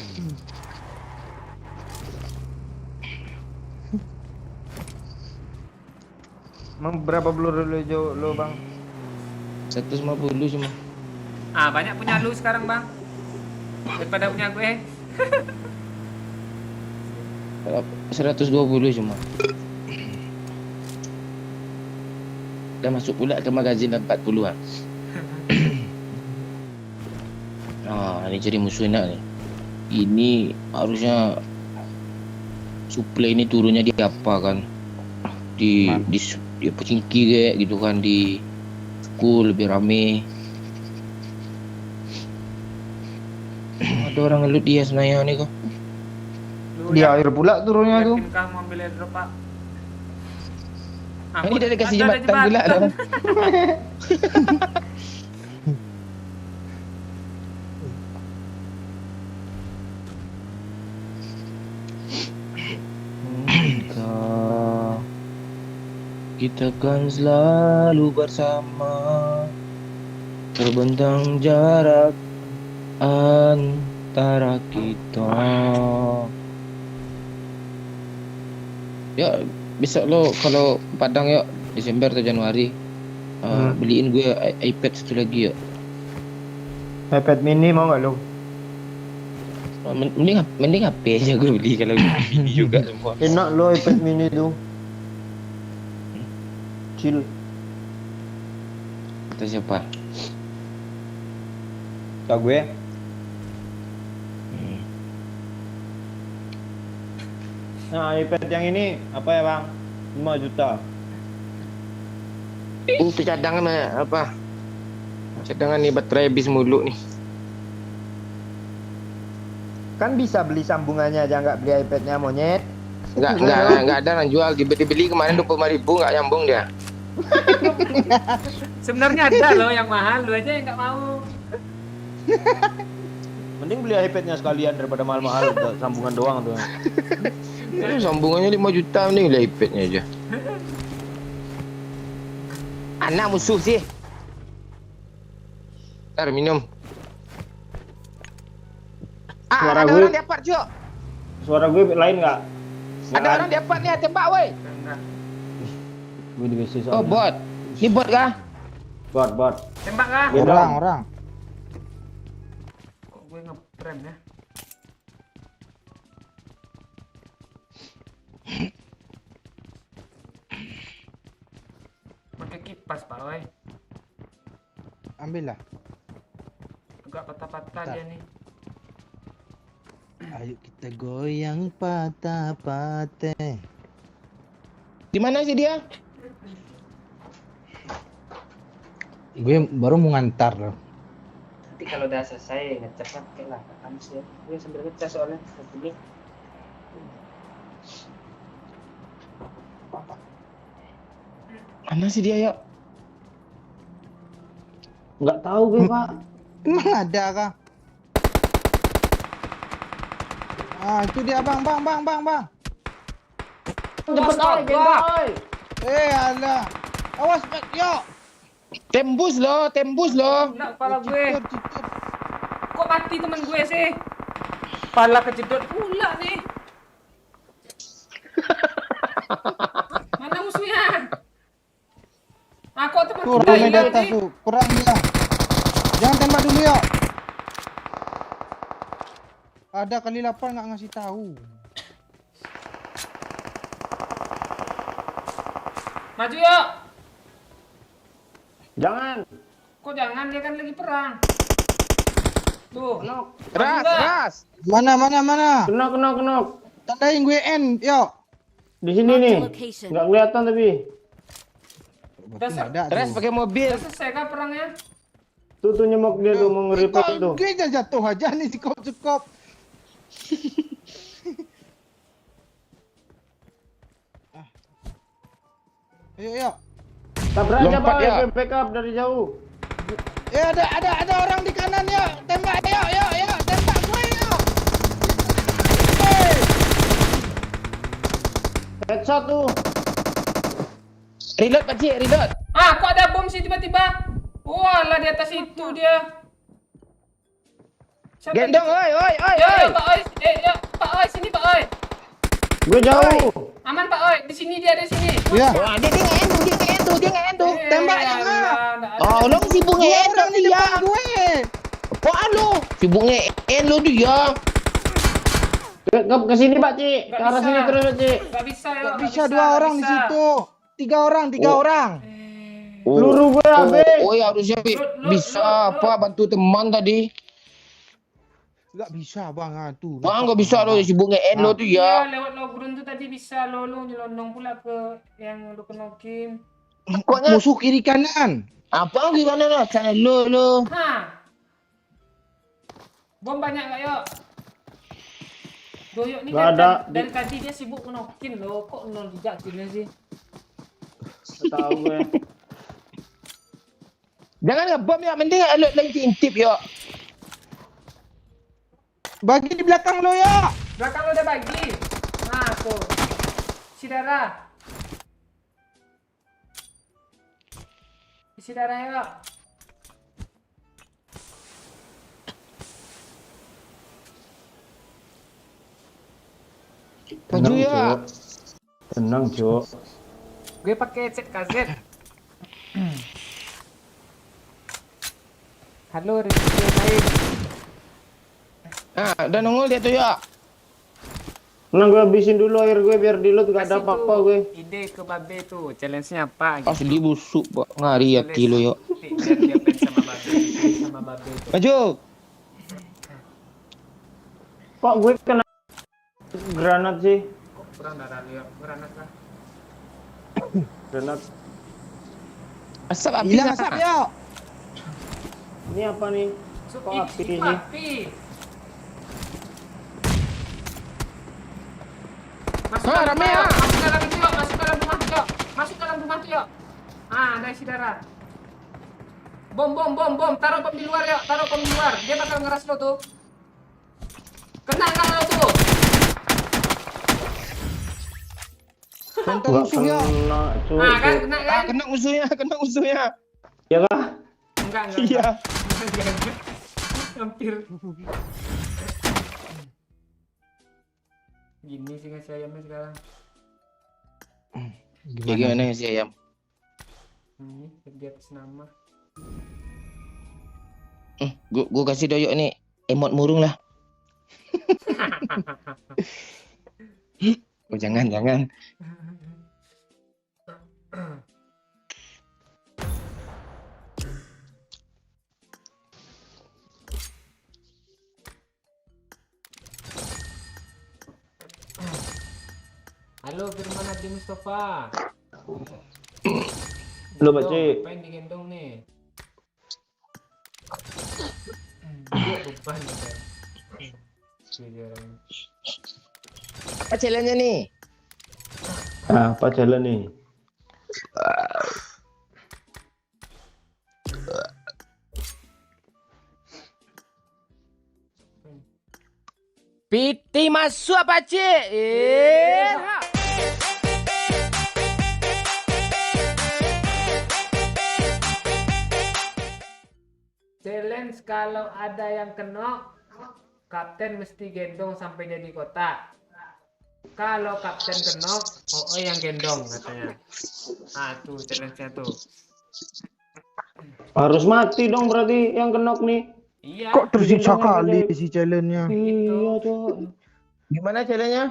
Emang berapa peluru lo, Bang? 150 cuma. Ah, banyak punya lu sekarang, Bang. Daripada punya gue. 120 cuma. Dah masuk pula ke magazin 40-an. Ini jadi musuh nak ni. Ini harusnya suplai ni turunnya di apa kan? Di pecingki kayak gitu kan, di school lebih rame. Ada orang ngelut dia Senayan ni kok. Di air pula turunnya tuh. Yakinkah mau ambil airdrop, Pak? Ini dah dikasih ada jembatan pula dah. Kita kan selalu bersama, terbentang jarak antara kita. Ya, besok lo kalau Padang ya Desember atau Januari, beliin gue iPad satu lagi ya. iPad mini mau nggak lo? Mending HP aja gue beli kalau mini juga semua. Enak lo iPad mini tuh. Chill. Kata siapa? Kak gue. Nah, iPad yang ini apa ya, Bang? 5 juta. Itu cadangan apa? Cadangan nih baterai habis mulu nih. Kan bisa beli sambungannya aja, nggak beli iPadnya monyet. Enggak ada yang jual. Dibeli kemarin 25.000 enggak nyambung dia. Sebenarnya ada loh yang mahal, lu aja yang nggak mau. Mending beli iPadnya sekalian daripada mahal-mahal buat sambungan doang tuh. Sambungannya 5 juta nih beli iPadnya aja. Anak musuh sih. Ntar minum. Suara Ada gue- orang dapat cuk. Suara gue lain nggak? Ada orang dapat nih tembak woi. Enggak. Gue di WC Oh soalnya. bot. Ini bot kah? Bot. Tembak kah? Gendong. Orang. Kok gue ngeprem ya? Pakai kipas, Pak, woi. Ambil lah. Agak patah-patah dia nih. Ayo kita goyang patah-patah. Di mana sih dia? Gue baru mau ngantar loh. Nanti kalau udah selesai ngecas pakai lah kamu sih. Gue sambil ngecas soalnya ini. Mana sih dia ya? Nggak tahu gue, Pak. Emang ada kah? Itu dia bang. Cepet oi, gendong oi. Alah. Awas, yo. Tembus loh. Enggak, kepala gue. Tutup. Kok mati temen gue sih? Kepala kejedot pula nih. Mana musuhnya? Kok temen Tuh, kita ramai di hilang atas nih? tuh. Kurang dia. Jangan tembak dulu, yo. Ada kali 8 nggak ngasih tahu. Maju yuk. Jangan. Kok jangan, dia kan lagi perang. Tuh, maju Ras, nggak? ras. Mana? Kenok. Tandain gue N, yo. Di sini Marked nih. a location. Nggak kelihatan tapi. Udah Nggak ada Ras tuh. pakai mobil. Udah selesai kah perangnya? Tuh nyemok dia tuh mau nge-repair tuh. Gue jangan jatuh aja nih cukup. Ayo. Tabrak aja, Lompat, Pak. ya. Backup dari jauh. Ada orang di kanan, yo. Tembak, yo. Tembak gue, yo. Headshot tuh. Reload pakcik, reload. Kok ada bom sih tiba-tiba? Walah, di atas itu dia. Siapa Gendong, oi. Yo, Pak Oi. Yo, Pak Oi, sini Pak Oi. Gue jauh. Aman Pak Oi, di sini dia, di sini. Ya. Wah, dia ngeendong. Tembak ya. Oh, lo sibuk Dua orang ngeendong di dia. depan gue. Apaan lo? Sibuk ngeend lo dia. Ke sini Pak Cik. Ke Nggak arah bisa. sini terus Pak Cik. Gak bisa ya. Gak bisa 2 orang di situ. 3 orang, 3 orang. Peluru gue habis. Oh, ya harusnya bisa apa bantu teman tadi. Gak bisa bang, tuh. Bang, nggak bisa lo sibuk nge-end lo tuh Iya, ya. lewat logurun tuh tadi bisa lo nyelonong pula ke yang lo kenokin. Pokoknya Musuh kiri kanan. apa gimana lah cara lo. Hah. Bom banyak gak yuk? Doyok nih Nggak ada. dari tadi dia sibuk kenokin lo. Kok nol jejak kirinya sih? Nggak tahu gue. Jangan ngebom ya, mending lo lagi intip ya. Bagi di belakang lo ya. Belakang lo udah bagi. Nah tuh. Isi darah. Isi darah yuk. Maju ya. Tenang Cuk. Gue pakai headset KZ. Halo, rezeki main. Nah, udah nongol dia tuh ya. Tenang gue habisin dulu air gue biar di loot gak ada Kasih apa-apa tuh gue. ide ke Babe tuh, challenge-nya apa gitu. Asli busuk, Pak. Ngari hati lo ya. Biar dia fans sama Babe, fans sama Babe tuh. Maju. Kok gue kena granat sih? Kok kurang darah lihat granat lah. Granat. Asap habis. Hilang asap ya. Ini apa nih? So, Kok api itu ini? api. Masuk Ah, dalam rame, rumah, yuk. ah. Masuk dalam itu yuk, masuk dalam rumah tuh yuk. Masuk dalam rumah tuh yuk. Ah, ada isi darah. Bom, taruh bom di luar yuk, taruh bom di luar. Dia bakal ngeras lo tuh. Kena nggak lo tuh? Tentang Gak musuh ya. kena Cuk. Nah kan, kena kan? Kena musuhnya. Ya kah? Enggak. Iya. Enggak. Hampir. Gini sih ngasih ayamnya sekarang. Ya gimana sih ayam? Ini di atas nama. Gua kasih doyok nih emot murung lah. Oh jangan. Halo Firman Adi Mustafa. Halo, Pak Gendong, Cik. ngapain digendong nih? Dia beban ya. Jadi orang. Apa challenge-nya nih? Nah, apa jalan nih? Piti masuk apa cik? Challenge kalau ada yang kena, kapten mesti gendong sampai jadi kotak. Kalau kapten kena, oh yang gendong katanya. Ah tuh challenge-nya tuh. Harus mati dong berarti yang kenok nih. Iya. Kok tersiksa Gendong kali aja. si challenge-nya. Iya Cuk. Gimana challenge-nya?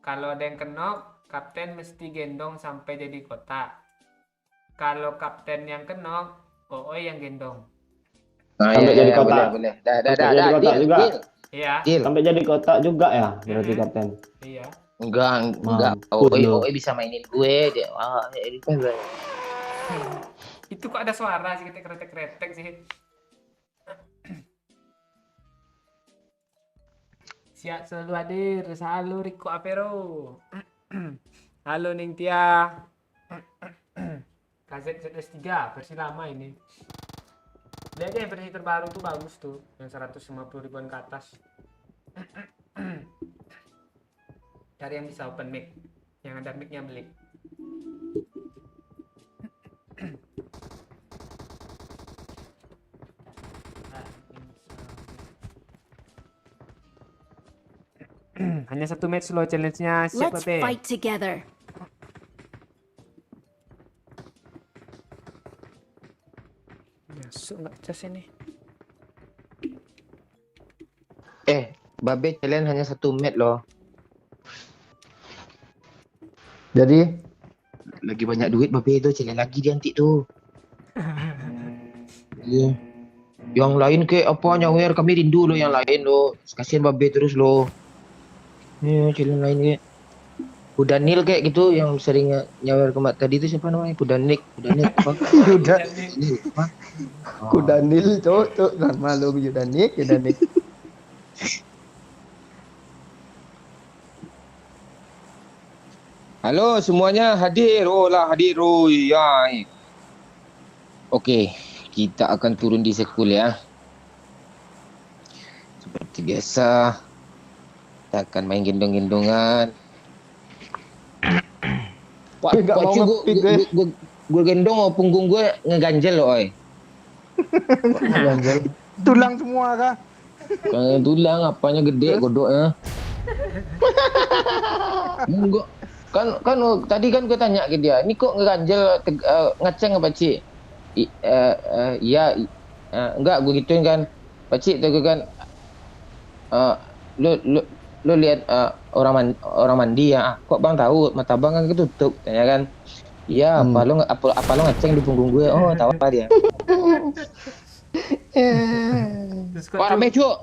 Kalau ada yang kena, kapten mesti gendong sampai jadi kotak. Kalau kapten yang kena, oh yang gendong. Nah, Sampai jadi kotak. boleh. Sampai jadi kotak juga. Iya, Deal. Sampai jadi kotak juga ya berarti kapten. iya. Enggak. Mampus lo. Bisa mainin gue dia. Wah, ini kan gue. Itu kok ada suara sih kretek-kretek sih. Siap selalu hadir. Halo Riko Apero. Halo Ningtia. KZ3 versi lama ini. Lihat aja yang versi terbaru tuh bagus tuh, yang 150 ribuan ke atas. Cari yang bisa open mic, yang ada mic-nya beli. Hanya satu match lo challenge-nya, siap Let's Babe. fight together. Masuk nggak cas ini? Babe challenge hanya 1 match loh. Jadi Lagi banyak duit Babe itu challenge lagi dia nanti tuh. Iya. Yang lain ke apa nyawer kami rindu lo yang lain lo. Kasihan Babe terus lo. Iya challenge lain ke. Kudanil kayak gitu yang sering nyawer kemat tadi itu siapa namanya? Kudanik apa? Kudanil apa? Kudanil cok nama lu Yudanik. Halo semuanya hadir. Oh lah hadir. Oh ya. Oke, kita akan turun di sekul ya. Seperti biasa, kita akan main gendong-gendongan. Pak, Nggak mau ngepick, guys. gue gendong oh, punggung gue ngeganjel loh, oi. Tulang semua kah? Tulang apanya gede godoknya. Enggak. Kan tadi kan gue tanya ke dia, ini kok ngeganjel ngeceng apa Cik? Iya, enggak gue gituin kan. Pak Cik tuh kan lu lihat orang mandi ya. Kok Bang tahu mata Bang kan ketutup tanya kan. Iya, apa lu ngeceng di punggung gue? Oh, tahu apa dia. Pak rame, Cuk.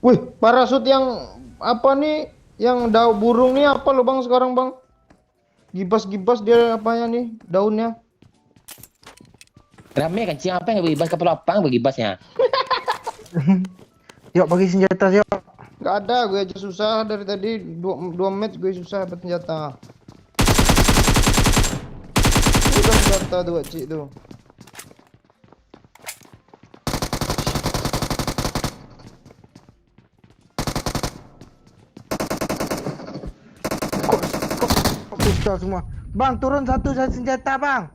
Wih, parasut yang apa nih? Yang daun burung nih apa lo Bang sekarang Bang? Gibas-gibas dia apanya nih daunnya? Rame kancing apa yang bebas kapal lapang begibasnya. Yuk bagi senjata yuk. Gak ada, gue aja susah dari tadi 2 match gue susah dapat senjata. Udah senjata tuh Cik tuh. Kok pistol semua. Bang turun satu senjata bang.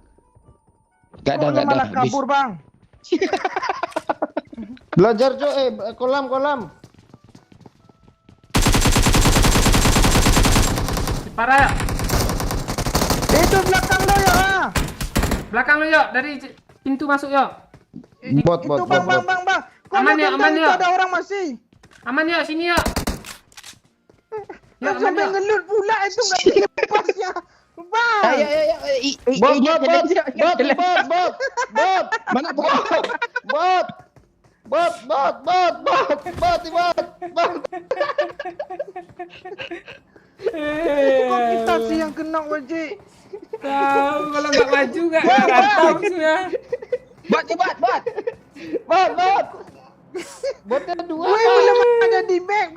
Gak Kok lu ada malah habis. kabur bang. Belajar Cok, kolam. Parah yuk. Itu belakang lo ya. Belakang lu yuk, dari pintu masuk yuk. Bot. Itu bang. Kok Aman lu ya, gendong aman itu ya. ada orang masih. Aman yuk, sini yuk. Yuk, aman Sampai yuk. ngelut pula itu nggak lepasnya. Bang. Bot. Mana bot? Bot. Kok kita sih yang kena wajib. Tahu kalau nggak maju nggak rantau semua. Bot. Botnya 2. Gue belum ada di back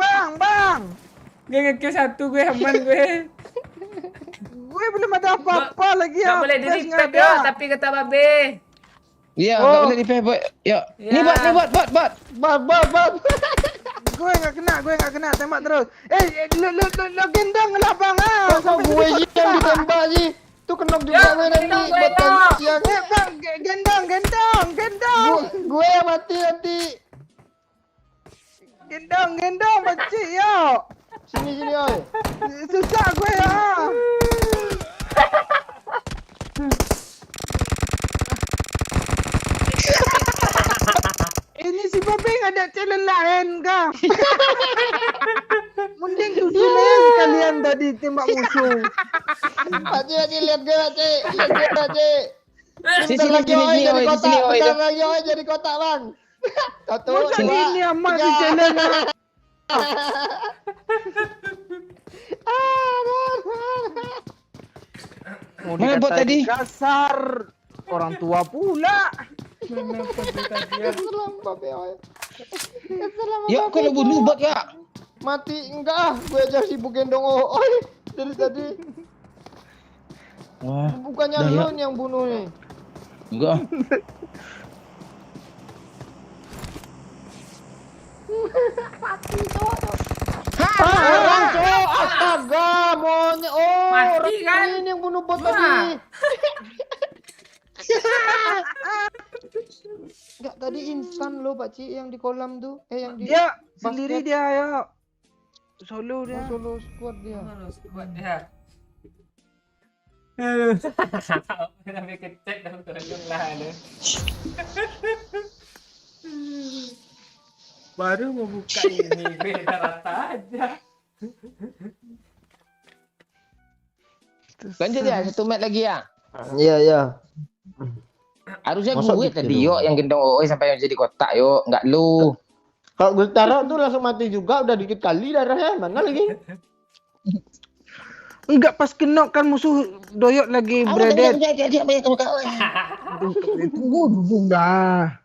bang. Gue nge-kill satu, gue aman gue. Gue belum ada apa-apa lagi ya. Nggak boleh di Best repack nggak yuk, ada. tapi kata babe. Iya, enggak boleh di bot. Yuk. Ini Ya. bot. Bot. Gue nggak kena. Tembak terus. Lo gendong lah bang ah. Kok gue sih yang ditembak sih? Tuh kena juga Ya, gue nanti gendong, buat gendong. siang. Bang, gendong. Gue yang mati nanti. Gendong bacik yo. Sini oi. Susah gue ya. Ini si Babeng ada challenge lain kah? Mending tujuh aja sekalian tadi tembak musuh. Pakcik lihat gue Pakcik. Sini Bentar lagi oi, di sini oi. bentar lagi oi jadi kotak bang. 1, Masa 2, ini amat si challenge. Mana bot tadi? Kasar. Orang tua pula. Ya kalau bunuh bot ya. Mati enggak ah, gue aja sibuk gendong oi dari tadi. Wah, Bukannya dah, lu ya. yang bunuh nih. enggak. Astaga, monyet. Oh, Mati kan? Ini yang bunuh bot Wah. tadi. Enggak, tadi instan lo Pakcik yang di kolam tuh. Yang di Dia sendiri dia ya. Solo dia. solo squad dia. Harus buat ya. Aduh. Sampai kecek dah tunjuk lah ada. Baru mau buka ini, beda rata aja. Lanjut ya, 1 match lagi ya. Iya, iya. Harusnya Masa gue gitu tadi dong? yuk yang gendong Oi sampai yang jadi kotak yuk, nggak lu. Kalau Gultara tuh langsung mati juga, udah dikit kali darahnya. Mana lagi? Enggak pas kena kan musuh doyok lagi bredet. Tunggu dulu dah.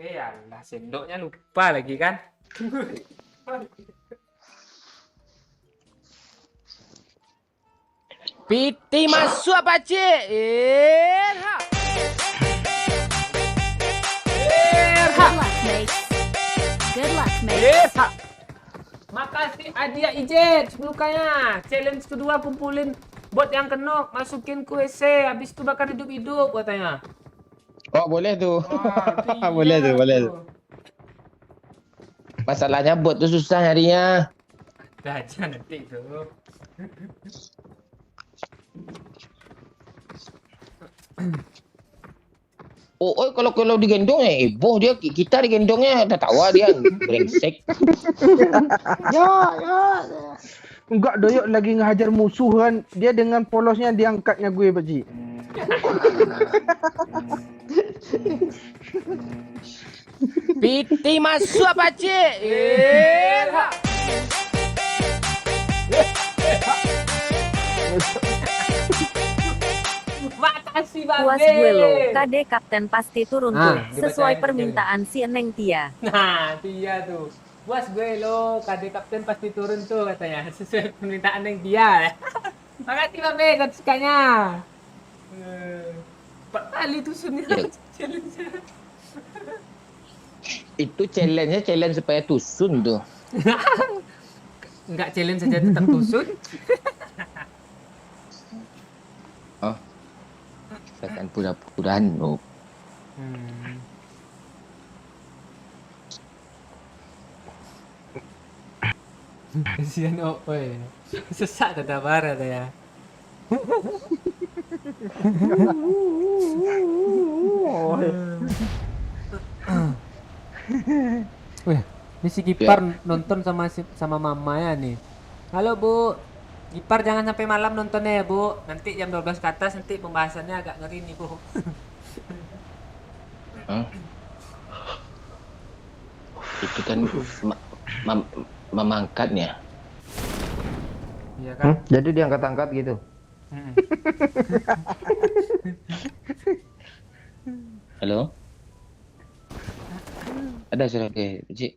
Alah, sendoknya lupa lagi kan. Piti masuk apa cik? Good luck, mates. Good luck, mates. Makasih Adia Ijet sebelumnya. Challenge kedua kumpulin bot yang kenok, masukin ke WC, habis itu bakar hidup-hidup katanya. Oh boleh tuh. Wah, Boleh tuh, boleh tuh. Masalahnya bot tuh susah nyarinya. Dah aja nanti tuh. Oh, kalau digendong heboh dia, kita digendongnya tak tahu dia brengsek. Enggak doyok lagi ngehajar musuh kan. Dia dengan polosnya diangkatnya gue pakcik. Piti masuk apa cik? Makasih Puas Babe. gue lo, KD Kapten pasti turun tuh, Ah, sesuai dibacain, permintaan si Eneng Tia. Nah, dia tuh. Puas gue lo, KD Kapten pasti turun tuh katanya. Sesuai permintaan yang dia. Makasih Babe, atas sukanya. 4 kali tuh challenge. Itu challenge supaya tusun tuh. Enggak challenge saja tetap tusun. Oh. Akan pura-puraan lo. Kasihan Oe. Sesak tata bara ya. Wih, ini si Gipar nonton sama mama ya nih. Halo Bu, Gipar jangan sampai malam nontonnya ya Bu. Nanti jam 12 ke atas nanti pembahasannya agak ngeri nih Bu. Hah? Itu kan memangkatnya. Iya kan? Jadi diangkat-angkat gitu. Mm-mm. Halo? Ada suara ke Cik?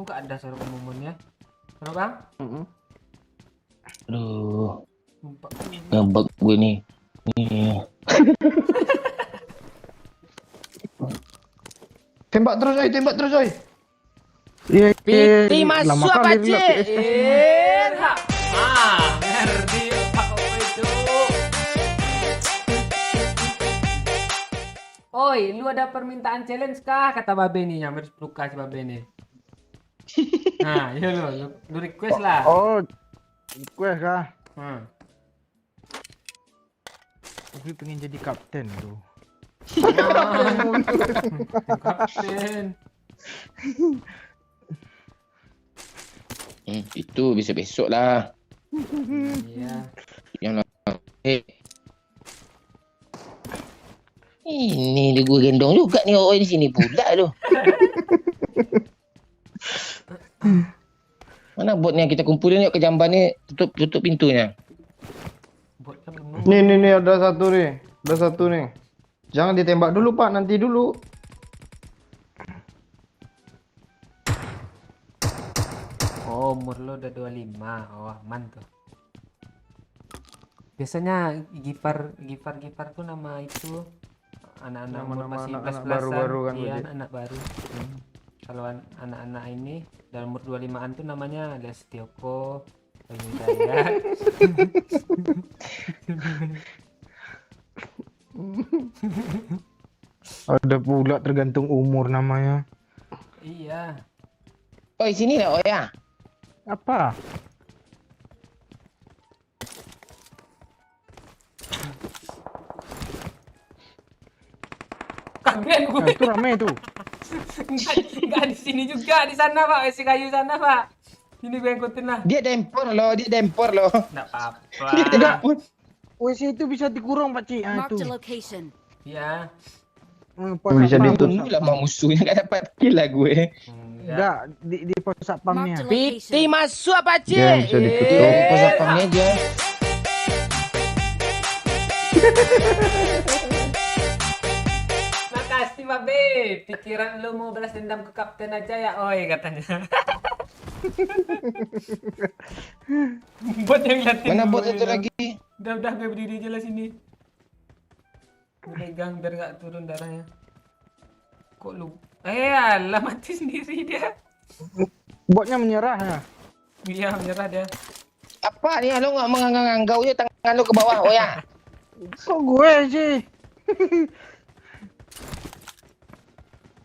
Oh, nggak ada suara umumnya. Halo Bang? Aduh, ngebug gue nih. Nih. Tembak terus, oi, tembak terus, oi. Iya, Piti masuk apa cik? Ngerti Pak Oe itu. Oi, lu ada permintaan challenge kah? Kata Babe nih, yang harus peluka si Babe nih. Nah, iya lu request lah. Oh, gue kah? Hmm. Gue pengen jadi kapten tuh. Kapten. Itu bisa besok lah. Iya. Yang ini dia gue gendong juga nih Oi di sini pula tu. Mana botnya kita kumpulin yuk ke jamban ni, tutup pintunya. Buatnya penuh. Nih, ada satu nih. Ada satu nih. Jangan ditembak dulu, Pak. Nanti dulu. Oh, umur lo udah 25. Oh, aman tuh. Biasanya Gipar tuh nama itu anak-anak umur Nama-nama masih anak-anak 11-an. baru-baru kan, Iya, Budi. anak baru. Kalau anak-anak ini dalam umur 25-an tuh namanya Lestioko, Bayu Hidayat. Ada pula tergantung umur namanya. Iya. Oi sini lah Oi ya. Apa? Kaget gue. Nah, itu rame tuh. Enggak di sini juga, di sana Pak, si kayu sana Pak. Ini gue ikutin lah. Dia dempor loh. Enggak apa-apa. Dia dempor. WC itu bisa dikurung Pakcik. Ah Marked itu. a location. Iya. Bisa Tunggu lah mau musuhnya gak dapat kill lah gue. Enggak, di pos satpamnya. Marked a location. masuk apa Dia bisa ditutup. Di pos satpamnya aja. Makasih Pak B. Pikiran lu mau balas dendam ke kapten aja ya, oi katanya. Bot yang liatin. Mana bot gue itu bilang. lagi? Udah gue berdiri aja lah sini. Gue pegang biar gak turun darahnya. Kok lu? Alah mati sendiri dia. Botnya menyerah ya. Iya menyerah dia. Apa nih? Lo nggak menganggau ya tangan lo ke bawah, oh ya. Kok gue sih?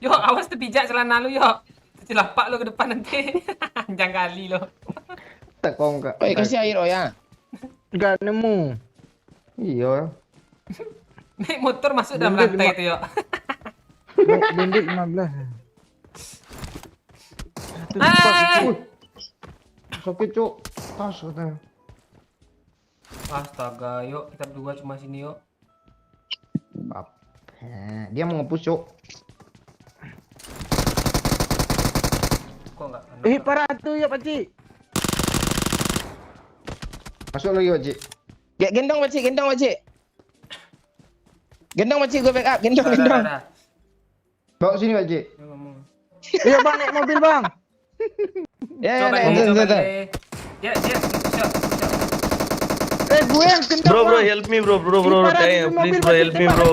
Yuk awas terpijak celana lu yuk. Celapak lu ke depan nanti. Jangan kali lo. Tekong kak. Oi, kasih air, oh ya. Enggak nemu. Iya. Naik motor masuk dalam Bendik rantai lima- itu yuk. Bendik 15. Satu Ah! cepat. Sakit cuk. Tas katanya. Astaga, yuk kita berdua cuma sini yuk. Dia mau nge-push cuk. Kok enggak? Parah tuh ya Pakcik. Masuk lagi Pak Cik. Gendong Pakcik, gendong Pakcik. Gendong Pakcik, gue backup. Gendong. Dah. Bawa sini Pak Cik. Yuk, ngomong. Iya bang, naik mobil bang. Ya, Coba ya, deh, ya, coba ya. deh. Ya, shot. Gue yang kentang Bro, bang. help me, bro. Parah, Damn, itu please, mobil bro, help me, bro.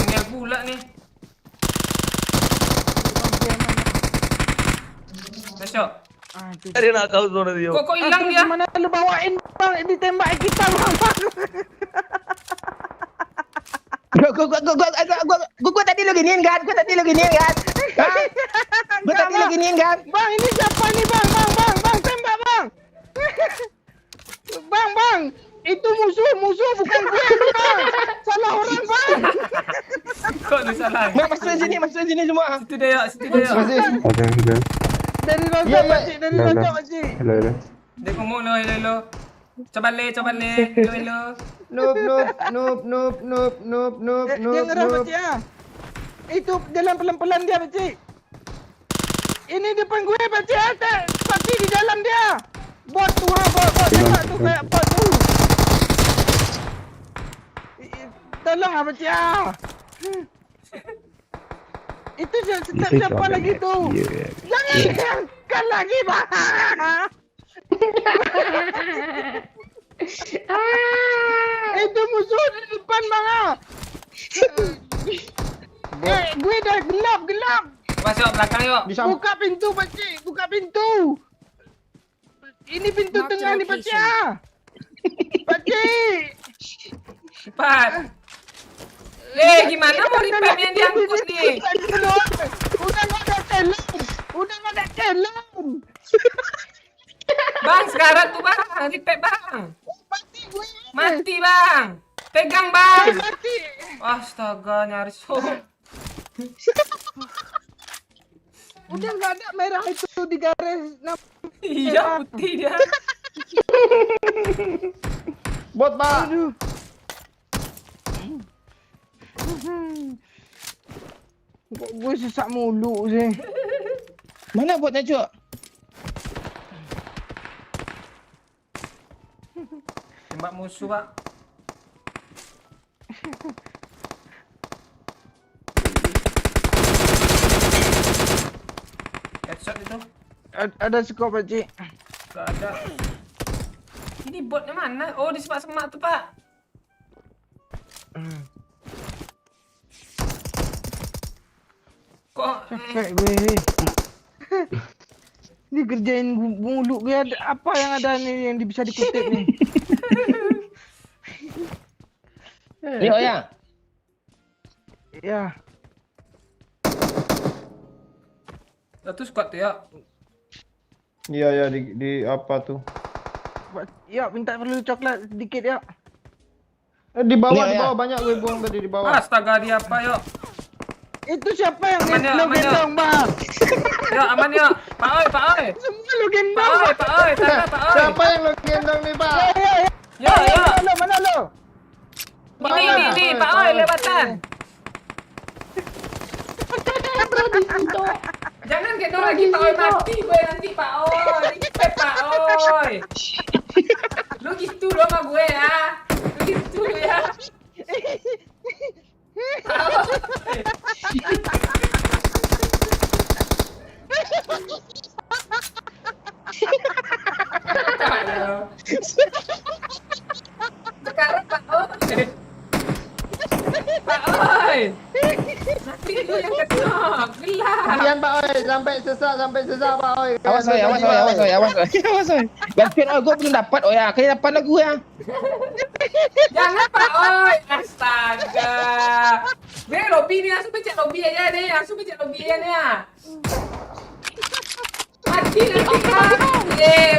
Tinggal pula nih. Shot. Ah, itu. Dari nak kau zona dia. Kok hilang dia? Mana lu bawain bang? Ditembak kita bang. Gue tadi lo giniin kan? Gue tadi lo giniin kan? Bang, ini siapa nih bang? Bang, tembak bang. Bang, itu musuh bukan gue bang. Salah orang bang. Kok lu salah? Masuk sini semua. Situ dia yuk, situ dia yuk. Dari rojak Pakcik, dari rojak Pakcik. Dia ngomong lo, hello. Coba le. Hello. Noob. Dia ngerah Pakcik ah. Itu jalan pelan-pelan dia Pakcik. Ini depan gue Pakcik ada. Pakcik di dalam dia. Bot tuh bot tembak tuh kayak bot tuh. Tolong ah Pakcik ah. Itu siapa lagi tuh? Jangan lagi bang. Itu musuh di depan bang ah. Gue dah gelap. Masuk belakang yuk. Buka pintu Pakcik, buka pintu. Ini pintu Mark the tengah nih Pakcik location. ah. Pakcik. Cepat. Gimana mau repair yang diangkut nih? Udah nggak ada talent. Bang, sekarang tuh bang, repair bang. Mati gue. Mati bang. Pegang bang. Mati. Astaga, nyaris. Udah nggak ada merah itu di garis. Iya, putih dia. Bot Pak. Aduh. Kok gue sesak mulu sih. Mana botnya, Cuk? Tembak musuh pak. Headshot itu. Ada skop Pakcik. Gak ada. Ini botnya mana? Oh, di semak-semak tuh pak. Kok Kayak gue. Ini kerjain mulu gue ada apa yang ada nih yang bisa dikutip nih. Nih, oh ya. Ya. Satu squad tuh ya. Iya di apa tuh? Ya minta perlu coklat sedikit ya. Di bawah Nih, di ya. bawah banyak gue buang tadi di bawah. Astaga dia apa yuk? Itu siapa yang Aman yuk, lu aman yuk. gendong, Bang? Yuk, aman yuk. Pak Oi, Pak Oi. Semua lu Pak gendong. Oi, Pak Oi, sana Pak Oi. Siapa yang lo gendong nih, Pak? Yuk, yuk. Mana lu? Ini, Pak Oi lewatan. Jangan gendong lagi Pak Oi, mati gue nanti Pak Oi. Respect Pak Oi. Lu gitu dong sama gue ya. Lu gitu ya. Pak Oi. Sekarang Pak Oi. Pak Oi. Nanti lu yang ketok. Gelap. Kalian Pak Oi, sampai sesak Pak Oi. Awas oi. Gantian oi, gue belum dapat oi ya. Kalian dapat lagu ya. Jangan Pak Oi. Astaga. Gue lobby nih, langsung pencet lobby aja deh. Langsung pencet lobby aja nih ya. Mati nanti kan.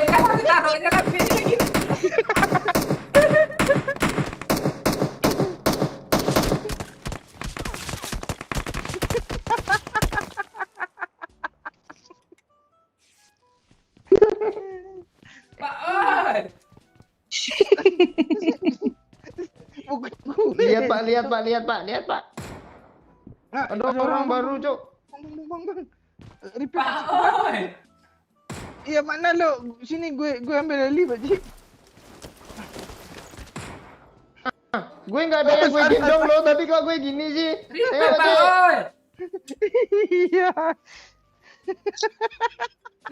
Bukan taruhnya kan pencet lagi. Pak Oi. Bukan gue. Lihat Pak. Ada orang baru, Cuk. Bang. Repeat. Pak Oi. Iya, mana lu? Sini gue ambil Ali, Pak Cik. Gue nggak ada yang gue gendong lo, tapi kok gue gini sih? Respect Pak Oi. Iya.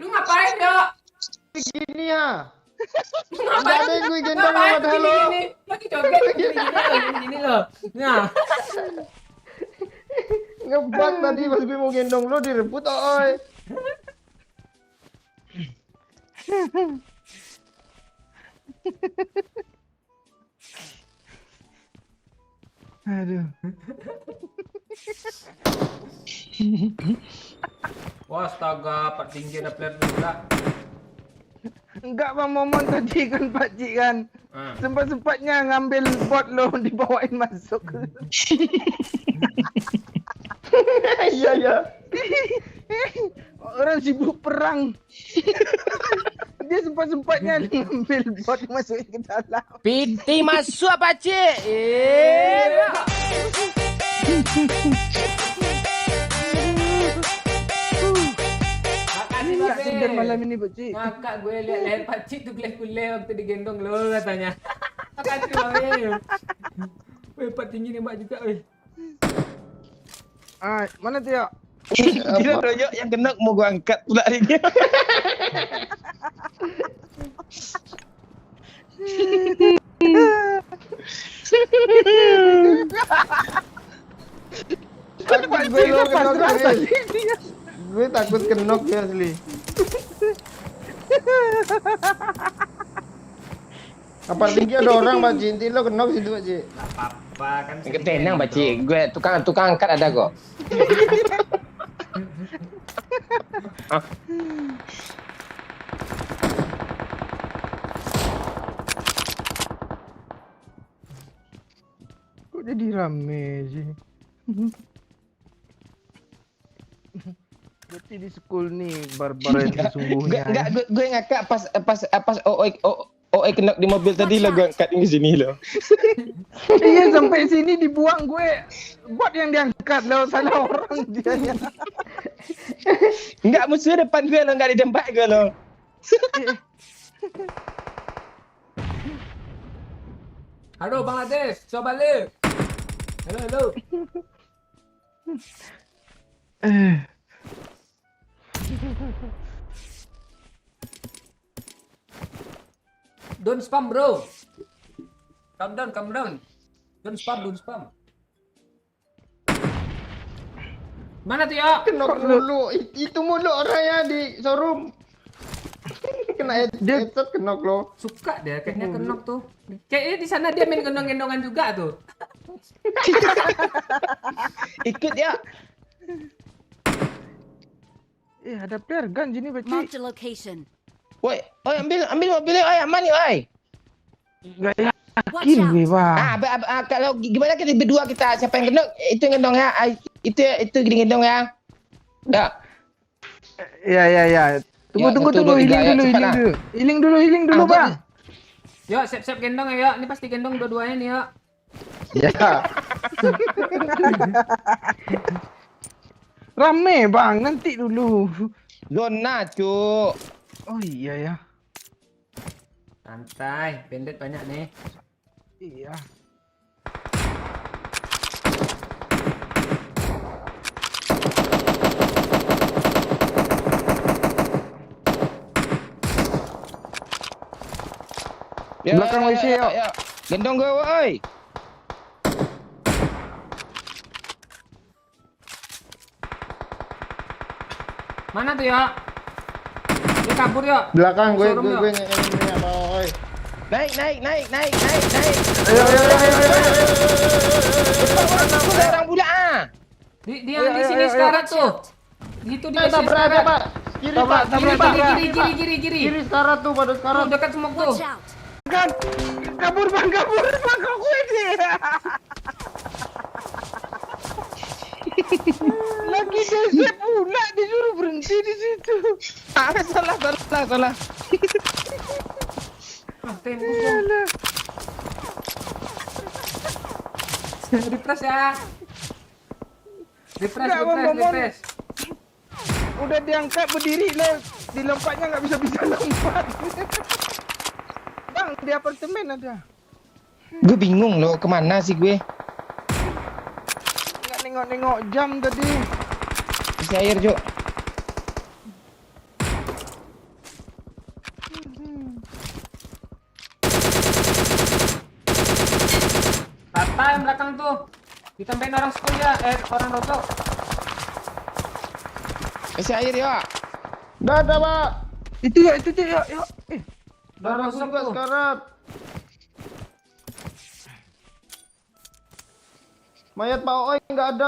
Lu ngapain Dok? Gini ya. Lu Nggak ada yang gue gendong lo, Ngapain padahal lo. gini? Lagi joget gini loh. Nah. Ngebug tadi pas gue mau gendong lo direbut, Oi. Aduh. Wah, astaga, Pak Tinggi ada player juga. Enggak, Bang Momon tadi kan Pak Cik kan. Sempat-sempatnya ngambil bot lo dibawain masuk. Iya. Orang sibuk perang. Dia sempat-sempatnya ngambil bot masukin ke dalam. Piti masuk Pak Cik. Makasih Enggak Babe. tidur malam ini Pak Cik. Ngakak gue lihat leher Pak Cik tuh guleh-guleh waktu digendong lo katanya. Makasih Babe. Weh, Pak Tinggi nembak juga weh. Ah, mana tuh ya? Kira doyok yang kena mau gua angkat pula hari ni. Takut gue lo kenok serius. Gue takut kenok ya asli. Kapal tinggi ada orang, Pak Cik. Inti lo kenok situ, Pak Cik. Apa kan? Tenang Pak Cik, gue tukang angkat ada kok. Kok jadi rame sih? Berarti di school nih barbar yang sesungguhnya. Enggak, gue ngakak pas OE kena di mobil tadi lah gue angkat ini sini loh. Iya, sampai sini dibuang gue. Bot yang diangkat lo, salah orang dia. Enggak, musuh depan gue lo, enggak ditembak gue lo. Halo Bangladesh, coba balik. Halo. Don't spam bro. Calm down. Don't spam. Mana tuh ya? Kenok mulu. Itu mulu orangnya di showroom. Kena headset kenok lo. Suka dia kayaknya kenok tuh. Kayaknya di sana dia main gendong-gendongan juga tuh. Ikut ya. Ada player gun sini Pak Cik. Marked a location. Woi, ambil mobilnya, oi, aman nih, oi. Enggak Watch yakin out. gue, Bang. Kalau gimana kita berdua kita siapa yang gendong, itu yang gendong ya. Itu gendong ya. Ya. Ya. Tunggu, Ya, tunggu. satu, dua, tiga, ya, cepat lah. Healing dulu, Ah, Bang. Yuk, siap-siap gendong ya, yuk. Ini pasti gendong dua-duanya nih, yuk. Ya. Rame, Bang. Nanti dulu. Zona, Cuk. Oh iya ya. Santai, bandit banyak nih. Iya. Ya, Belakang WC, yuk. ya. Gendong gue, woi. Mana tuh, yuk? Dia kabur, yuk. Belakang gue Showroom, yuk. nyanyiin punya Pak Oi. Naik. Ayo. Orang pula ah. Dia di sini sekarang tuh. Gitu di sini Tabrak aja, sekarang. Pak. Kiri, Tabrak, Pak. Kiri, tabrak, Pak. Kiri. Kiri sekarang tuh, pada sekarang. Tuh, dekat semua tuh. Watch out! Kabur, Bang. Belakang gue sih. Lagi DC pula disuruh berhenti di situ. Ah, salah. Ah, tembus dong. Refresh ya. Enggak, Bang. Refresh. Udah diangkat berdiri lah. Dilompatnya nggak bisa lompat. Bang, di apartemen ada. Gue bingung loh, kemana sih gue? Nggak nengok-nengok jam tadi. Isi air, Cuk. Rata yang belakang tuh. Ditambahin orang school ya, orang rotok. Isi air, yuk. Dadah, Pak. Itu ya. Udah Orang masuk rotok ke tuh. sekarat. Mayat Pak Oi nggak ada.